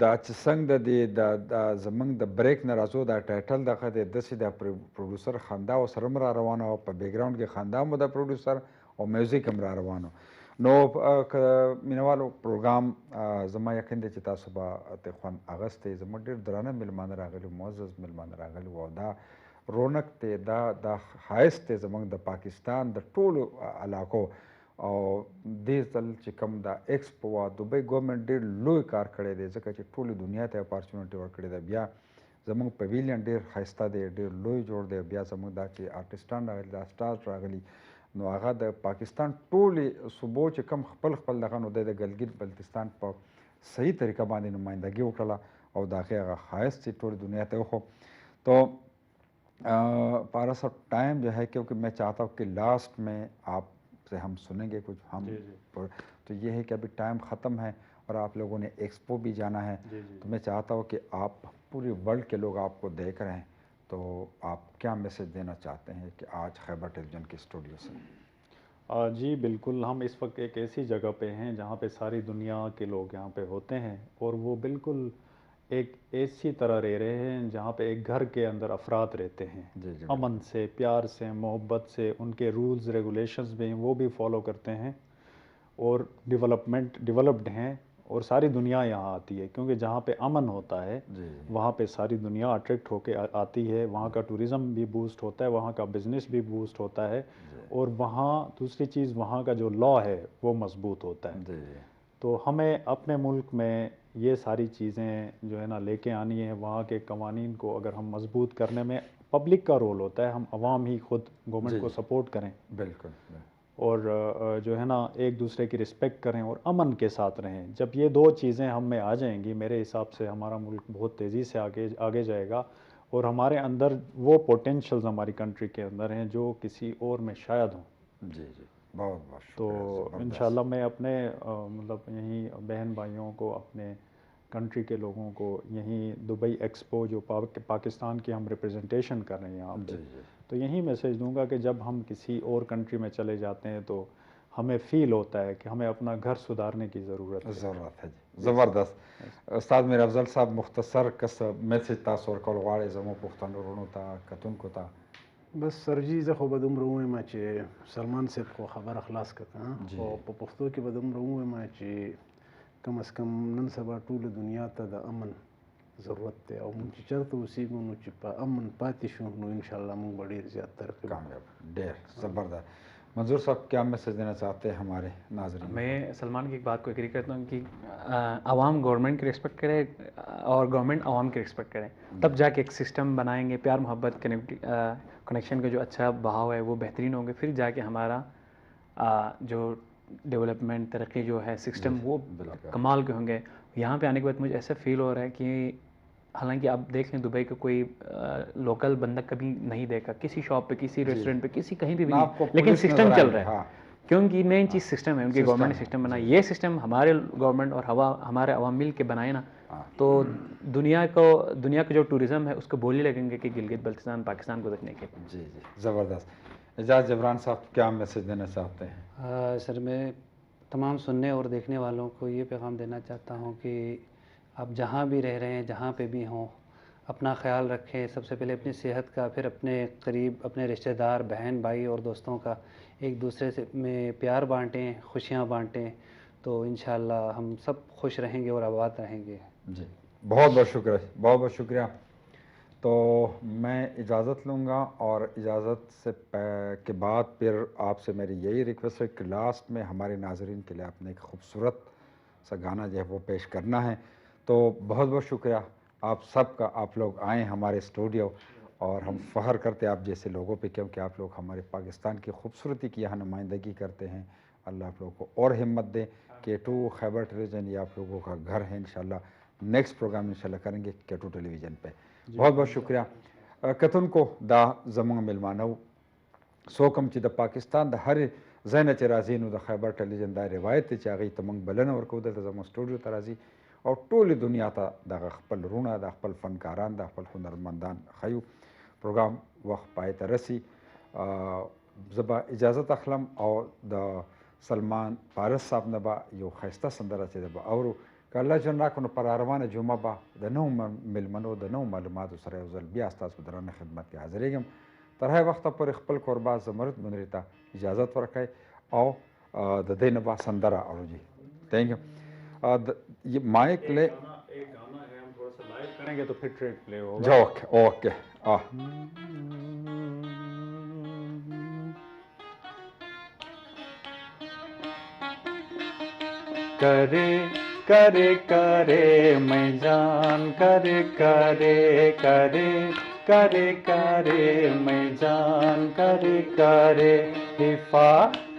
دا چې څنګه د دې د زمونږ د بریک نه راځو دا ټایټل دغه د داسې د پروډوسر خندا او سره را روانه او په بیک ګراوند کې خندا مو د پروډوسر او میوزیک هم را روانو نو مینه والو پروګرام زما یقین دی چې تاسو به ته خوند اغستې زموږ ډېر درانه میلمانه راغلي معزز میلمانه راغلي او دا رونق دی دا ښایست دی زموږ د پاکستان د ټولو علاقو او دې ځل چې کوم دا ایکسپو وه دوبۍ ګورنمنټ ډېر لوی کار کړی دی ځکه چې ټولې دنیا ته اپارچونټي ورکړې ده بیا زموږ پویلین ډېر ښایسته دی ډېر لوی جوړ دی بیا زموږ دا چې آرټسټان راغلي دا سټارز راغلي نو هغه د پاکستان ټولې صوبو چې کوم خپل دغه نو دی د ګلګت بلتستان په صحیح طریقه باندې نمایندګي وکړله او د هغې هغه ښایست چې ټولې دنیا ته وښو تو پارا سا ٹائم جو ہے کیونکہ میں چاہتا ہوں کہ لاسٹ میں آپ سے ہم سنیں گے کچھ ہم تو یہ ہے کہ ابھی ٹائم ختم ہے اور آپ لوگوں نے ایکسپو بھی جانا ہے تو میں چاہتا ہوں کہ آپ پوری ورلڈ کے لوگ آپ کو دیکھ رہے ہیں تو آپ کیا میسیج دینا چاہتے ہیں کہ آج خیبر ٹیلی ویژن کے اسٹوڈیو سے جی بالکل ہم اس وقت ایک ایسی جگہ پہ ہیں جہاں پہ ساری دنیا کے لوگ یہاں پہ ہوتے ہیں اور وہ بالکل ایک ایسی طرح رہ رہے ہیں جہاں پہ ایک گھر کے اندر افراد رہتے ہیں، امن سے، پیار سے، محبت سے، ان کے رولز ریگولیشنز بھی ہیں وہ بھی فالو کرتے ہیں، اور ڈیولپڈ ہیں، اور ساری دنیا یہاں آتی ہے، کیونکہ جہاں پہ امن ہوتا ہے وہاں پہ ساری دنیا اٹریکٹ ہو کے آتی ہے، وہاں کا ٹورزم بھی بوسٹ ہوتا ہے، وہاں کا بزنس بھی بوسٹ ہوتا ہے، اور وہاں دوسری چیز وہاں کا جو لا ہے وہ مضبوط ہوتا ہے۔ تو ہمیں اپنے ملک میں یہ ساری چیزیں جو ہے نا لے کے آنی ہے، وہاں کے قوانین کو اگر ہم مضبوط کرنے میں پبلک کا رول ہوتا ہے، ہم عوام ہی خود گورنمنٹ کو سپورٹ کریں، بالکل، اور جو ہے نا ایک دوسرے کی رسپیکٹ کریں اور امن کے ساتھ رہیں۔ جب یہ دو چیزیں ہم میں آ جائیں گی، میرے حساب سے ہمارا ملک بہت تیزی سے آگے جائے گا، اور ہمارے اندر وہ پوٹینشیلز ہماری کنٹری کے اندر ہیں جو کسی اور میں شاید ہوں۔ جی جی، بہت بہت تو انشاءاللہ میں اپنے مطلب یہیں بہن بھائیوں کو، اپنے کنٹری کے لوگوں کو یہیں دبئی ایکسپو جو پاکستان کی ہم ریپریزنٹیشن کر رہے ہیں یہاں پہ، تو یہی میسیج دوں گا کہ جب ہم کسی اور کنٹری میں چلے جاتے ہیں تو ہمیں فیل ہوتا ہے کہ ہمیں اپنا گھر سدھارنے کی ضرورت ہے۔ جی، زبردست استاد میر افضل صاحب، مختصر کس میسیج تاسو ورکول غواړئ زموږ پښتنو وروڼو ته، کتونکو ته؟ بس سر جي زه خو به دومره ووایم چې سلمان صاحب خو خبره خلاص کړه، او په پښتو کې به دومره ووایم چې کم از کم نن سبا ټوله دنیا ته د امن ضرورت دی، او موږ چې چېرته اوسېږو نو چې په امن پاتې شو نو انشاءاللہ موږ به ډېر زیات ترقي کامیاب، ډېر زبردست۔ منظور صاحب کیا میسیج دینا چاہتے ہیں ہمارے ناظرین؟ میں سلمان کی ایک بات کو ایگری کرتا ہوں کہ عوام گورنمنٹ کی رسپیکٹ کرے اور گورنمنٹ عوام کی رسپیکٹ کرے، تب جا کے ایک سسٹم بنائیں گے، پیار محبت کنیکشن کا جو اچھا بہاؤ ہے وہ بہترین ہوں گے، پھر جا کے ہمارا جو ڈیولپمنٹ ترقی جو ہے سسٹم وہ کمال کے ہوں گے۔ یہاں پہ آنے کے بعد مجھے ایسا فیل ہو رہا ہے کہ حالانکہ آپ دیکھ لیں دبئی کا کوئی لوکل بندہ کبھی نہیں دیکھا کسی شاپ پہ، کسی ریسٹورینٹ پہ، کسی کہیں بھی نہیں، لیکن سسٹم چل رہا ہے، کیونکہ مین چیز سسٹم ہے، ان کی گورنمنٹ نے سسٹم بنایا۔ یہ سسٹم ہمارے گورنمنٹ اور ہمارے عوام مل کے بنائے نا تو دنیا کا جو ٹورزم ہے اس کو بولی لگیں گے کہ گلگت بلتستان پاکستان کو دیکھنے کے۔ جی جی، زبردست۔ اعجاز جبران صاحب کیا میسیج دینا چاہتے ہیں؟ سر میں تمام سننے اور دیکھنے والوں کو یہ پیغام دینا چاہتا ہوں کہ آپ جہاں بھی رہ رہے ہیں، جہاں پہ بھی ہوں، اپنا خیال رکھیں، سب سے پہلے اپنی صحت کا، پھر اپنے قریب اپنے رشتہ دار، بہن بھائی اور دوستوں کا ایک دوسرے سے میں پیار بانٹیں، خوشیاں بانٹیں، تو انشاءاللہ ہم سب خوش رہیں گے اور آباد رہیں گے۔ جی، بہت بہت شکریہ، بہت بہت شکریہ۔ تو میں اجازت لوں گا، اور اجازت سے کے بعد پھر آپ سے میری یہی ریکویسٹ ہے کہ لاسٹ میں ہمارے ناظرین کے لیے آپ نے ایک خوبصورت سا گانا جو ہے وہ پیش کرنا ہے۔ تو بہت بہت شکریہ آپ سب کا، آپ لوگ آئیں ہمارے اسٹوڈیو، اور ہم فخر کرتے ہیں آپ جیسے لوگوں پہ، کیونکہ آپ لوگ ہمارے پاکستان کی خوبصورتی کی یہاں نمائندگی کرتے ہیں۔ اللہ آپ لوگوں کو اور ہمت دے۔ K2 خیبر ٹیلی ویژن یہ آپ لوگوں کا گھر ہے، انشاءاللہ نیکسٹ پروگرام انشاءاللہ کریں گے K2 ٹیلی ویژن پہ۔ بہت بہت شکریہ۔ کتن کو دا زمون ملمانو سوکم چې د پاکستان د هر ځای نه چې راځي نو د خیبر ټلویزیون دا روایت دی چې هغوی ته موږ بلنه ورکوو دلته زموږ سټوډیو ته راځي او ټولې دنیا ته دغه خپل وروڼه، د خپل فنکاران، د خپل هنرمندان ښیو. پروګرام وخت پای ته رسي. زه به اجازت اخلم او د سلمان پارس صاحب نه به یو ښایسته سندره چې ده به اورو. که الله جل راکړو نو پر روانه جمعه به د نوو میلمنو د نوو معلوماتو سره یو ځل بیا ستاسو په درانه خدمت کې حاضرېږم. تر هغه وخته پورې خپل کوربا زمرد منیري ته اجازت ورکړئ او د دې نه به سندره اورو جی. Thank you. یہ مائک لے ایک گانا ہے، ہم تھوڑا سا لائیو کریں گے تو پھر ٹریک پلے ہوگا. جو اوکے کرے کرے کرے میں جان کرے کرے کرے کرے کرے میں جان کرے کرے حفا